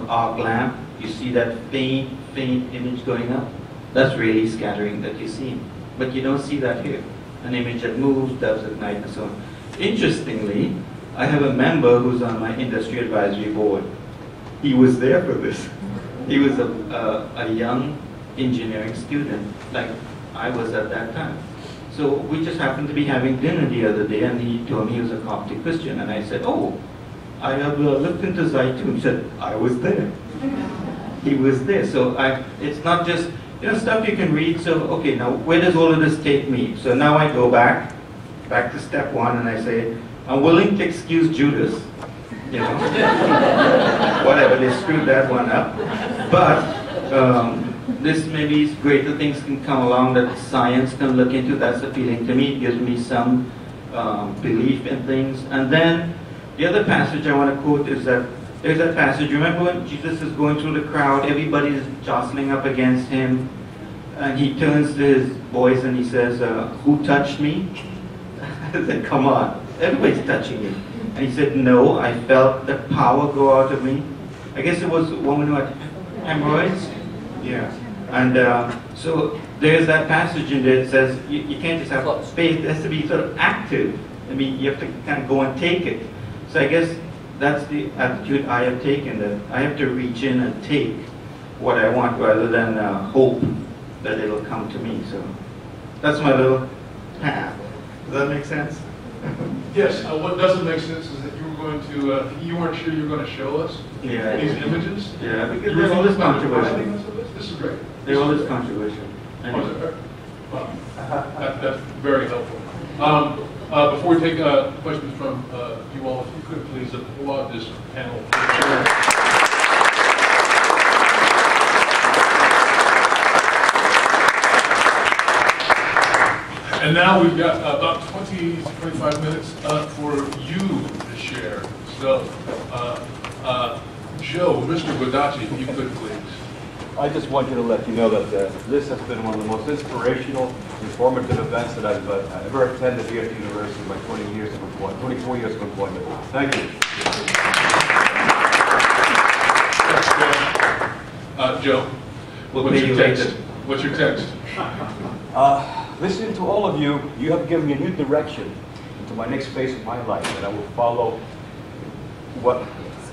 Speaker 5: arc lamp, you see that faint image going up. That's really scattering that you're seeing. But you don't see that here. An image that moves, doves at night, and so on. Interestingly, I have a member who's on my industry advisory board. He was there for this. He was a young engineering student, like I was at that time. So we just happened to be having dinner the other day, and he told me he was a Coptic Christian, and I said, "Oh, I have looked into Zaitun." He said, "I was there." He was there. So it's not just stuff you can read. So okay, now where does all of this take me? So now I go back to step one, and I say, I'm willing to excuse Judas. Whatever, they screwed that one up. But this maybe greater things can come along that science can look into. That's appealing to me. It gives me some belief in things. And then the other passage I want to quote is that there's that passage. Remember when Jesus is going through the crowd, everybody is jostling up against him, and he turns to his boys and he says, "Who touched me?" I said, "Come on, everybody's touching you." And he said, "No, I felt the power go out of me." I guess it was a woman who had hemorrhoids. Yeah. And so there's that passage in there that says you can't just have faith, it has to be sort of active. I mean, you have to kind of go and take it. So I guess that's the attitude I have taken, that I have to reach in and take what I want rather than hope that it'll come to me. So that's my little path. Does that make sense?
Speaker 3: Yes. What doesn't make sense is that you were going to, you weren't sure you were going to show us these images?
Speaker 5: Yeah, because there's all this controversy.
Speaker 3: This is great.
Speaker 5: There's all this controversy.
Speaker 3: Well, that's very helpful. Before we take questions from you all, if you could please applaud this panel. And now we've got about 20 to 25 minutes for you to share. So, Joe, Mr. Godfrey, if you could please.
Speaker 7: I just want you to let you know that this has been one of the most inspirational, informative events that I've ever attended here at the university in my 24 years of employment. Thank you.
Speaker 3: Joe, what's your text? What's your text?
Speaker 7: Listening to all of you, you have given me a new direction into my next phase of my life, and I will follow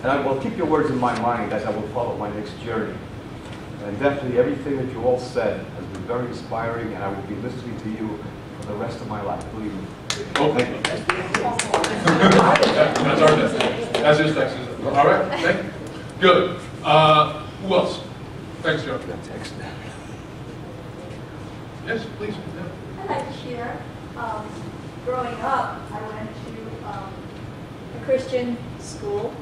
Speaker 7: and I will keep your words in my mind as I will follow my next journey. And definitely everything that you all said has been very inspiring, and I will be listening to you for the rest of my life, believe me.
Speaker 3: Okay. That's our text. That's his text. All right, thank you. Good. Who else? Thanks, Joe. Yes, please.
Speaker 8: I'd like to share. Growing up, I went to a Christian school,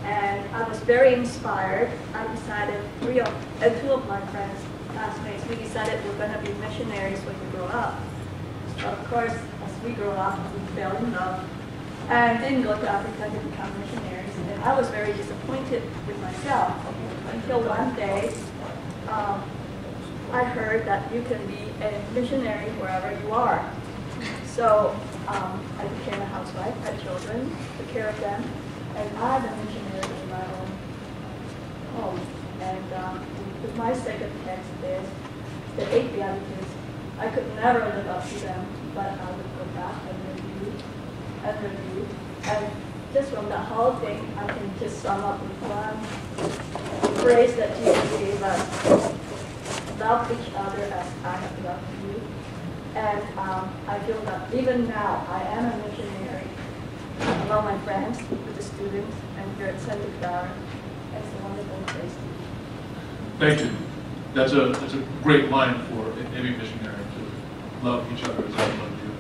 Speaker 8: and I was very inspired. I decided, two of my friends, classmates, we decided we're going to be missionaries when we grow up. But of course, as we grow up, we fell in love and didn't go to Africa to become missionaries. And I was very disappointed with myself until one day I heard that you can be a missionary wherever you are. So I became a housewife, had children, took care of them, and I'm a missionary in my own home. And my second text is the 8 Beatitudes. I could never live up to them, but I would go back and review. And just from that whole thing, I can just sum up with one phrase that Jesus gave us. Love each other as I have loved you. And I feel that even now, I am a missionary among my friends, with the students, and here at Santa Clara. It's a wonderful place to be.
Speaker 3: Thank you. That's a great line for any missionary, to love each other as I love you.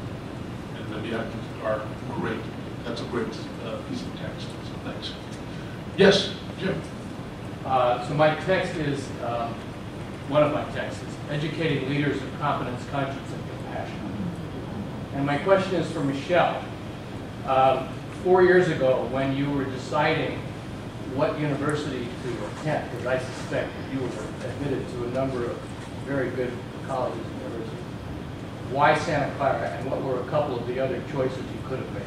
Speaker 3: And the Beatitudes are great. That's a great piece of text. So thanks. Yes, Jim.
Speaker 9: So my text is, one of my texts is educating leaders of competence, conscience, and compassion. And my question is for Michelle. 4 years ago, when you were deciding what university to attend, because I suspect that you were admitted to a number of very good colleges and universities. Why Santa Clara, and what were a couple of the other choices you could have made?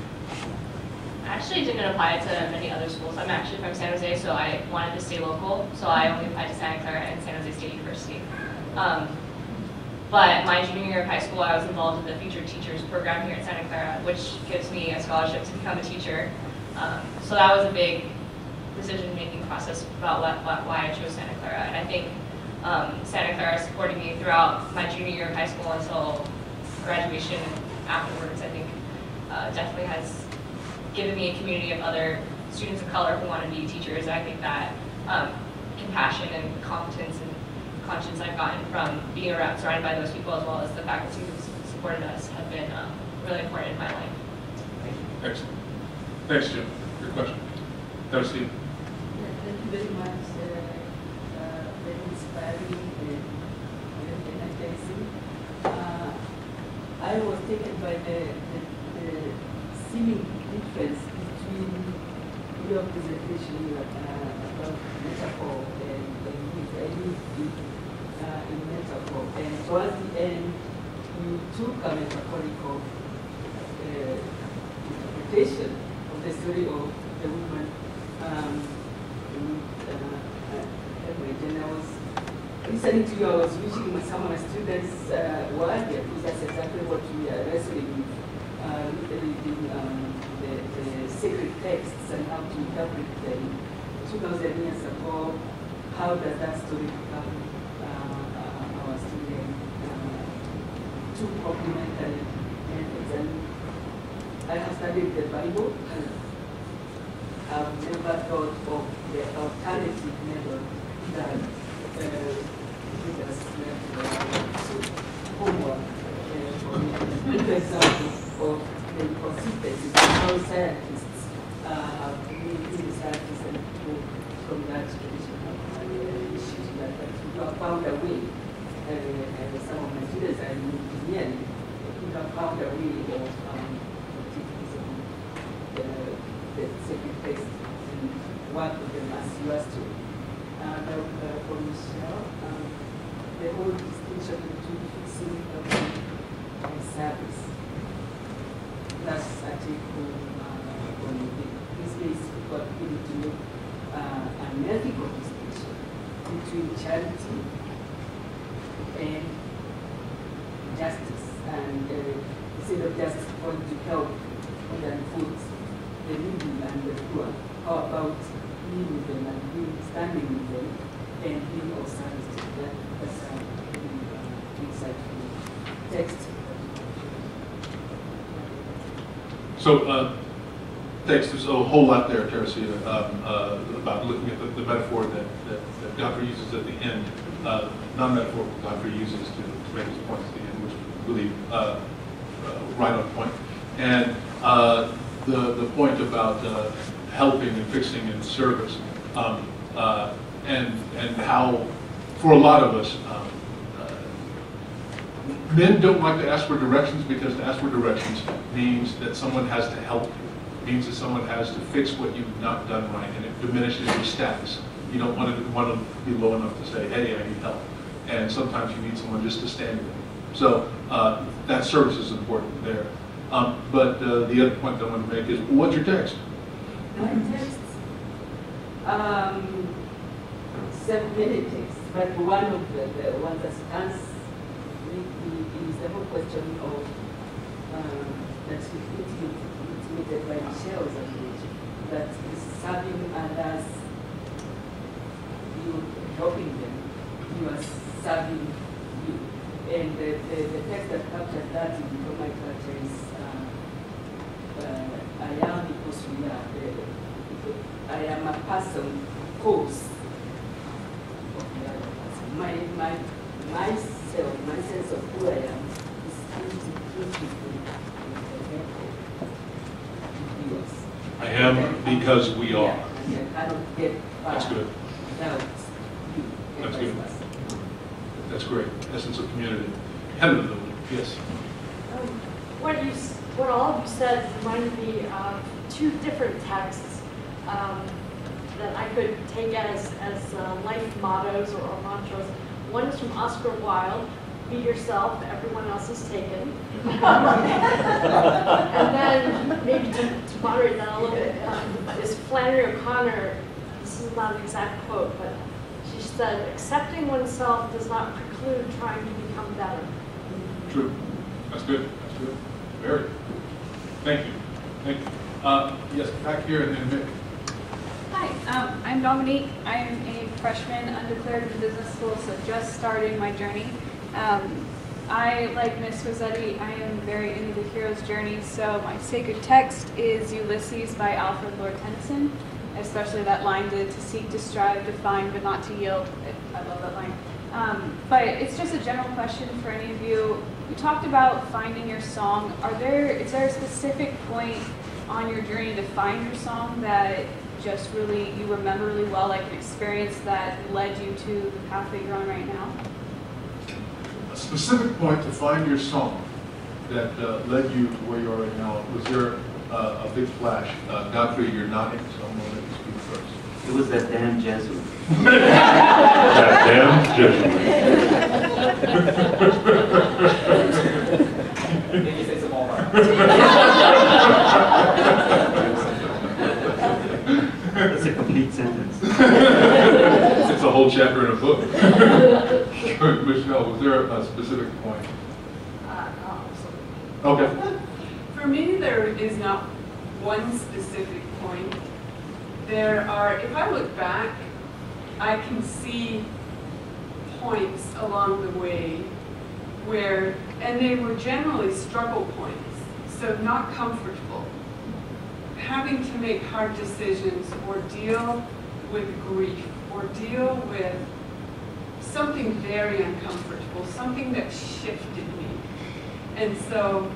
Speaker 4: I actually didn't apply to many other schools. I'm actually from San Jose, so I wanted to stay local. So I only applied to Santa Clara and San Jose State University. But my junior year of high school, I was involved in the Future Teachers program here at Santa Clara, which gives me a scholarship to become a teacher. So that was a big decision-making process about why I chose Santa Clara. And I think Santa Clara supported me throughout my junior year of high school until graduation and afterwards. I think definitely has given me a community of other students of color who want to be teachers. I think that compassion and competence and conscience I've gotten from being around, surrounded by those people, as well as the faculty who supported us, have been really important in my life.
Speaker 3: Excellent. Thanks, Jim. Your question. Darcy.
Speaker 10: Thank you very much. Very inspiring and energizing. I was taken by the seeming difference between your presentation about metaphor and with identity in metaphor. And towards the end, you took a metaphorical interpretation of the story of the woman. When I was listening to you, I was wishing some of my students were there, because that's exactly what we are wrestling with, reading the sacred texts and how to interpret them. 2,000 years ago, how does that story become our student? Two complementary methods. And I have studied the Bible. I've never thought of the alternative method that Jesus left homework for examples of the inconsistencies of how scientists have been scientists and people from that tradition have issues that you have found a way. Some of my students are in engineering. You have found a way of the sacred text and work with them as you are to. For Michelle, the whole distinction between fixing and service. That's a take on this case, but we need to make an ethical distinction between charity and justice. And instead of just going to help and food the needy and the poor, how about being with them and standing with them and being of service to them? That's a really insightful text.
Speaker 3: So, thanks. There's a whole lot there, Teresia, about looking at the metaphor that Godfrey uses at the end, non-metaphorical Godfrey uses to make his points at the end, which really right on point. And the point about helping and fixing and service, and how, for a lot of us, men don't like to ask for directions, because to ask for directions means that someone has to help you, means that someone has to fix what you've not done right, and it diminishes your status. You don't want to be low enough to say, hey, I need help. And sometimes you need someone just to stand with you. So that service is important there. But the other point that I want to make is, what's your text?
Speaker 10: My text, many texts, but one of the ones that stands with me is the whole question of that's intimated by Michelle's approach, that is serving others, you helping them, you are serving you. And the text that captured that in my culture is I am because we are. I am a person cause of the other person. Myself, my sense of who I am is intimately with yours.
Speaker 3: I am because we are.
Speaker 10: Yeah, I cannot get far.
Speaker 3: That's good.
Speaker 10: Without you.
Speaker 3: That's good. That's great. Essence of community. Hello, yes.
Speaker 11: What all of you said reminded me of two different texts. that I could take as life mottos or mantras. One is from Oscar Wilde, be yourself, everyone else is taken. And then, maybe to moderate that a little bit, is Flannery O'Connor. This is not an exact quote, but she said, accepting oneself does not preclude trying to become better.
Speaker 3: True. That's good. That's good. Very. Thank you. Thank you. Yes, back here and then Mick.
Speaker 12: Hi, I'm Dominique. I am a freshman undeclared in business school, so just starting my journey. I, like Miss Rosetti, I am very into the hero's journey, so my sacred text is Ulysses by Alfred Lord Tennyson, especially that line, to seek, to strive, to find, but not to yield. I love that line. But it's just a general question for any of you. You talked about finding your song. Is there a specific point on your journey to find your song that just really you remember really well, like an experience that led you to the path that you're on right now?
Speaker 3: A specific point to find your song that led you to where you are right now. Was there a big flash? Godfrey, you're nodding, so I'm going to let you speak first.
Speaker 5: It was that damn Jesuit.
Speaker 3: That damn Jesuit.
Speaker 10: Maybe say some more.
Speaker 5: That's a complete sentence.
Speaker 3: It's a whole chapter in a book. Michelle, was there a specific point? Okay.
Speaker 6: For me, there is not one specific point. There are, if I look back, I can see points along the way where, and they were generally struggle points, so not comfortable. Having to make hard decisions or deal with grief or deal with something very uncomfortable, something that shifted me. And so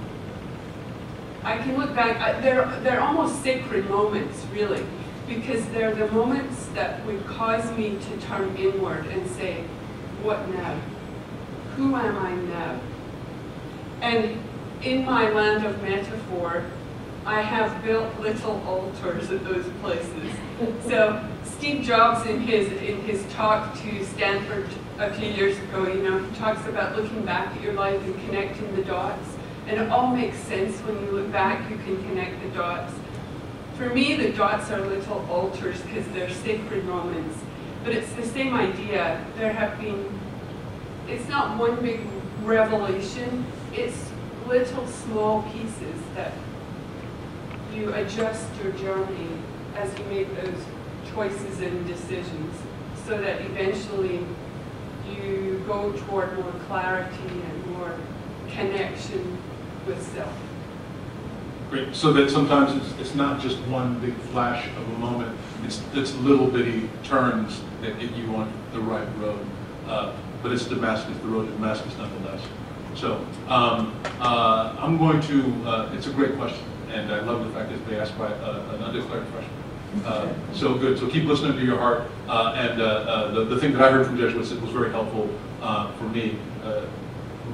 Speaker 6: I can look back, they're almost sacred moments, really, because they're the moments that would cause me to turn inward and say, what now? Who am I now? And in my land of metaphor, I have built little altars at those places. So Steve Jobs in his talk to Stanford a few years ago, he talks about looking back at your life and connecting the dots. And it all makes sense when you look back, you can connect the dots. For me, the dots are little altars because they're sacred moments. But it's the same idea. There have been, it's not one big revelation, it's little small pieces that you adjust your journey as you make those choices and decisions so that eventually you go toward more clarity and more connection with self.
Speaker 3: Great. So that sometimes it's not just one big flash of a moment. It's little bitty turns that get you on the right road. But it's Damascus, the road to Damascus nonetheless. So I'm going to, it's a great question. And I love the fact that they asked by an undeclared freshman. So good. So keep listening to your heart. And the thing that I heard from Jesuits that was very helpful for me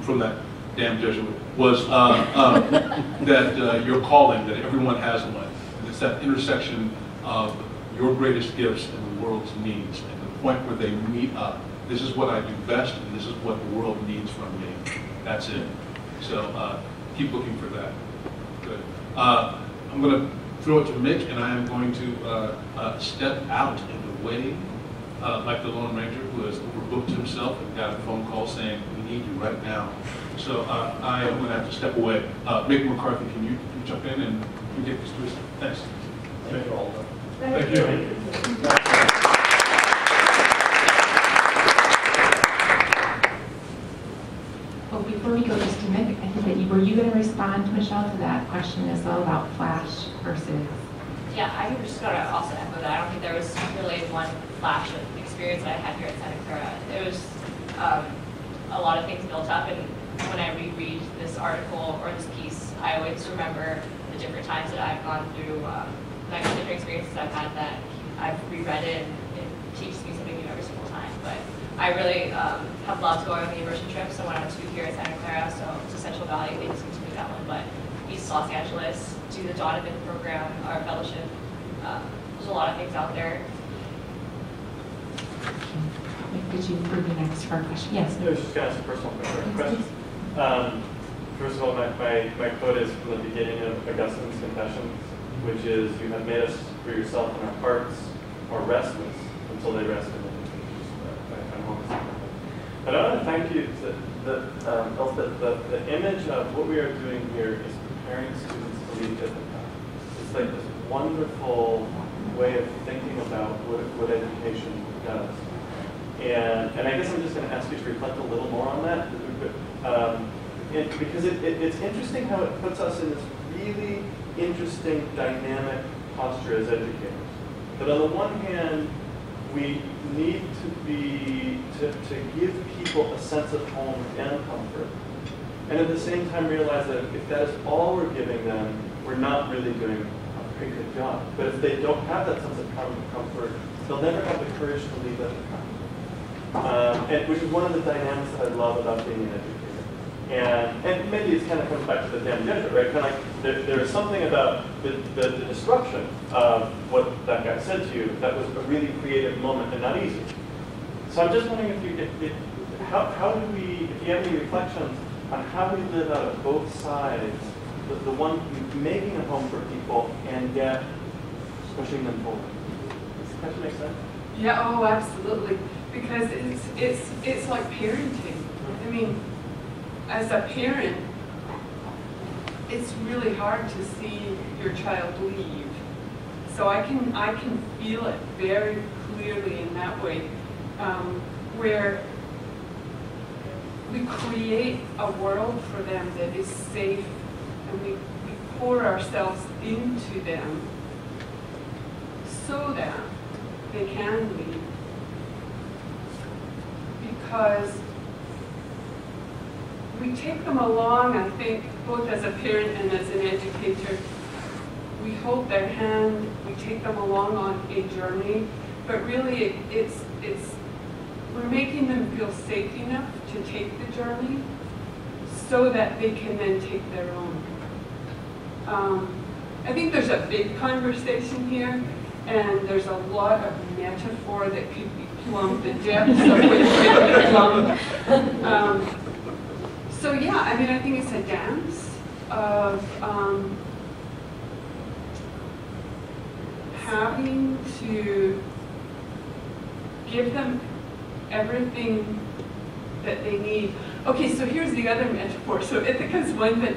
Speaker 3: from that damn Jesuit was that your calling, that everyone has in life. And it's that intersection of your greatest gifts and the world's needs, and the point where they meet up. This is what I do best, and this is what the world needs from me. That's it. So keep looking for that. Good. I'm going to throw it to Mick, and I am going to step out in the way, like the Lone Ranger who has overbooked himself and got a phone call saying, we need you right now. So I am going to have to step away. Mick McCarthy, can you jump in and you get this twist? Thanks. Thank you, Aldo. Thank you.
Speaker 2: Well, before we go just to Mick, I think that were you going to respond, Michelle, to that question as well about flash versus?
Speaker 4: Yeah, I just got to also echo that. I don't think there was really one flash of experience that I had here at Santa Clara. It was a lot of things built up, and when I reread this article or this piece, I always remember the different times that I've gone through, like the different experiences I've had that I've reread it, and it teaches me something new every single time. But I really have loved going on the immersion trips. I went on 2 here at Santa Clara, so to Central Valley, they just continue that one, but East Los Angeles, do the Donovan program, our fellowship. There's a lot of things out there.
Speaker 2: Did you bring the next for a question? Yes.
Speaker 13: I was just going to ask a personal question. First of all, my quote is from the beginning of Augustine's Confessions, which is, "You have made us for yourself, and our hearts are restless until they rest in you." But I want to thank you, Elspeth, the image of what we are doing here is preparing students to lead Ithaca. It's like this wonderful way of thinking about what education does. And I guess I'm just going to ask you to reflect a little more on that, because it's interesting how it puts us in this really interesting dynamic posture as educators. But on the one hand, we need to give people a sense of home and comfort. And at the same time realize that if that is all we're giving them, we're not really doing a pretty good job. But if they don't have that sense of comfort, they'll never have the courage to leave Ithaca. And which is one of the dynamics that I love about being an educator. And maybe it kind of comes back to the damn Jesuit, right? Kind of like there is something about the disruption of what that guy said to you that was a really creative moment and not easy. So I'm just wondering how do we, if you have any reflections on how we live out of both sides, the one making a home for people and yet pushing them forward. Does this question make sense?
Speaker 6: Yeah, oh, absolutely. Because it's like parenting. I mean, as a parent, it's really hard to see your child leave. So I can feel it very clearly in that way, where we create a world for them that is safe, and we pour ourselves into them so that they can leave. Because we take them along, I think, both as a parent and as an educator. We hold their hand, we take them along on a journey, but really we're making them feel safe enough to take the journey so that they can then take their own. I think there's a big conversation here, and there's a lot of metaphor that could be plumbed, the depths of which could be plumbed. So yeah, I mean, I think it's a dance of having to give them everything that they need. Okay, so here's the other metaphor. So Ithaca's one, but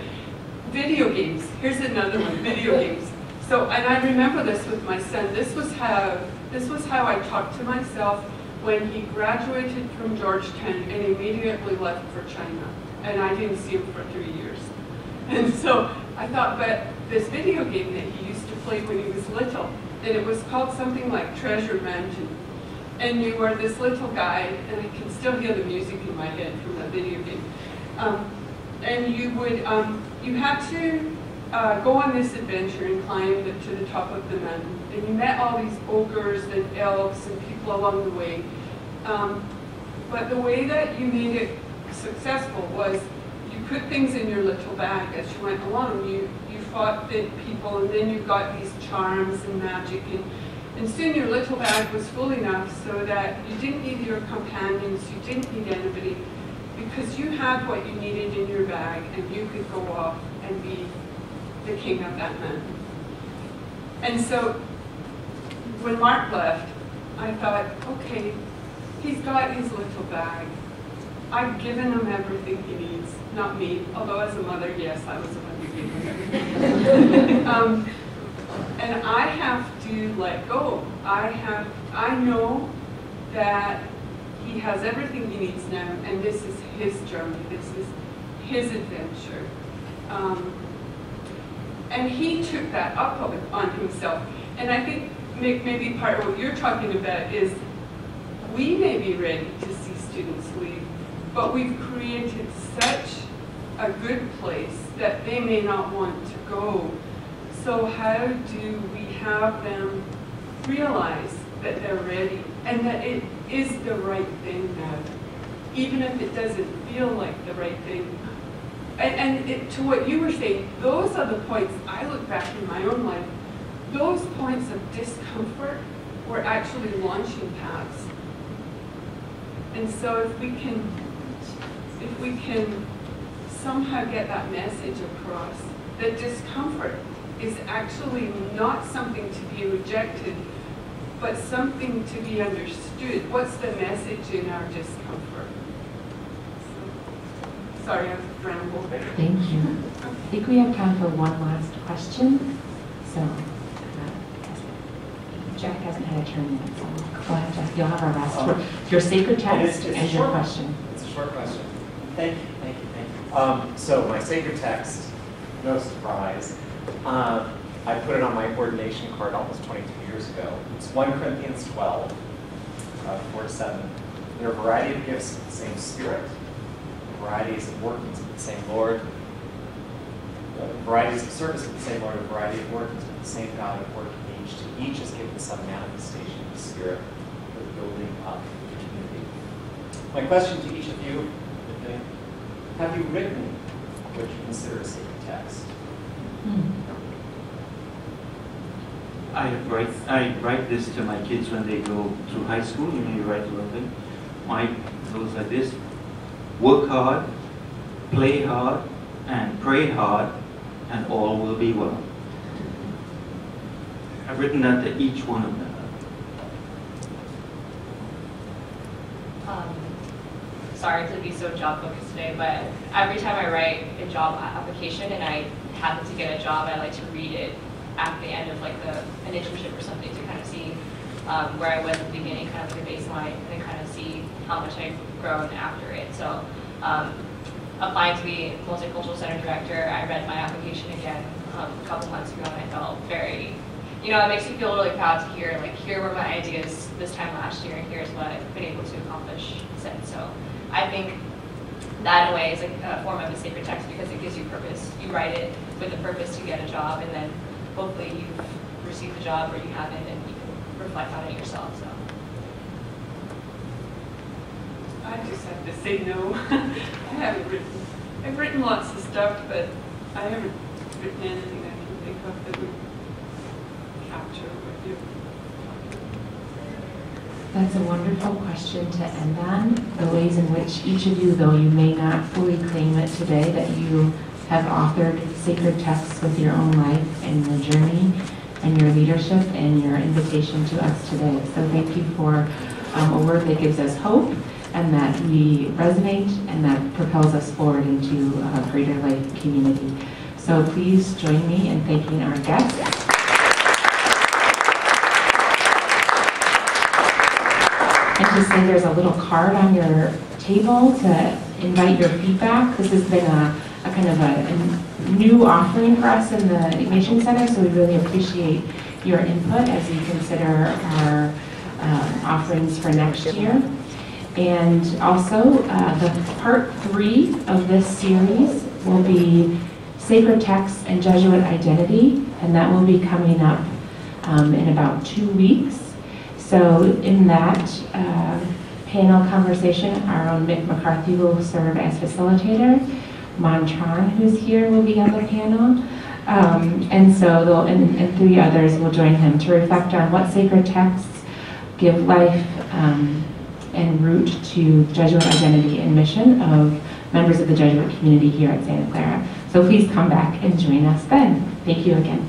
Speaker 6: video games. Here's another one, video games. So, and I remember this with my son. This was how I talked to myself when he graduated from Georgetown and immediately left for China. And I didn't see him for 3 years. And so I thought, but this video game that he used to play when he was little, and it was called something like Treasure Mountain. And you were this little guy, and I can still hear the music in my head from that video game. And you would, you had to go on this adventure and climb to the top of the mountain. And you met all these ogres and elves and people along the way. But the way that you made it successful was you put things in your little bag as you went along. You fought the people, and then you got these charms and magic, and soon your little bag was full enough so that you didn't need your companions, you didn't need anybody, because you had what you needed in your bag, and you could go off and be the king of that mountain. And so when Mark left, I thought, okay, he's got his little bag. I've given him everything he needs, not me, although as a mother, yes, I was the one who gave him everything. And I have to let go. I know that he has everything he needs now, and this is his journey, this is his adventure. And he took that up on himself. And I think maybe part of what you're talking about is we may be ready to see students leave, but we've created such a good place that they may not want to go. So how do we have them realize that they're ready and that it is the right thing now, even if it doesn't feel like the right thing? And to what you were saying, those are the points, I look back in my own life, those points of discomfort were actually launching pads. And so if we can somehow get that message across, that discomfort is actually not something to be rejected, but something to be understood. What's the message in our discomfort? So, sorry, I've rambled.
Speaker 2: Thank you. I think we have time for one last question. So, Jack hasn't had a turn yet, so go ahead, Jack. You'll have our rest for your sacred text and your question.
Speaker 14: It's a short question. Thank you, thank you, thank you. So my sacred text, no surprise. I put it on my ordination card almost 22 years ago. It's 1 Corinthians 12, 4-7. There are a variety of gifts of the same Spirit, varieties of workings of the same Lord, varieties of service of the same Lord, a variety of workings of the same God at work in each. To each is given some manifestation of the Spirit for the building up of the community. My question to each of you, okay, have you written what you consider a sacred text?
Speaker 15: I write this to my kids when they go through high school. You know, you write to them. Mine goes like this: work hard, play hard, and pray hard, and all will be well. I've written that to each one of them.
Speaker 4: Sorry to be so job focused today, but every time I write a job application and I happen to get a job, I like to read it at the end of like an internship or something to kind of see where I was at the beginning, kind of like a baseline, and then kind of see how much I've grown after it. So applying to be multicultural center director, I read my application again a couple months ago, and I felt very, you know, it makes me feel really proud to hear, like, here were my ideas this time last year, and here's what I've been able to accomplish since. So I think that in a way is like a form of a sacred text because it gives you purpose. You write it with a purpose to get a job, and then hopefully you've received the job or you haven't, and you can reflect on it yourself. So
Speaker 6: I just have to say no. I haven't written. I've written lots of stuff, but I haven't written anything I can think of that would capture what you.
Speaker 2: That's a wonderful question to end on. The ways in which each of you, though you may not fully claim it today, that you have authored sacred texts with your own life and your journey and your leadership and your invitation to us today. So thank you for a word that gives us hope and that we resonate and that propels us forward into a greater life community. So please join me in thanking our guests. And to say there's a little card on your table to invite your feedback. This has been a kind of a new offering for us in the Ignatian Center, so we really appreciate your input as we consider our offerings for next year. And also, the part 3 of this series will be Sacred Texts and Jesuit Identity, and that will be coming up in about 2 weeks. So in that panel conversation, our own Mick McCarthy will serve as facilitator. Montron, who's here, will be on the panel. And so and 3 others will join him to reflect on what sacred texts give life and root to Jesuit identity and mission of members of the Jesuit community here at Santa Clara. So please come back and join us then. Thank you again.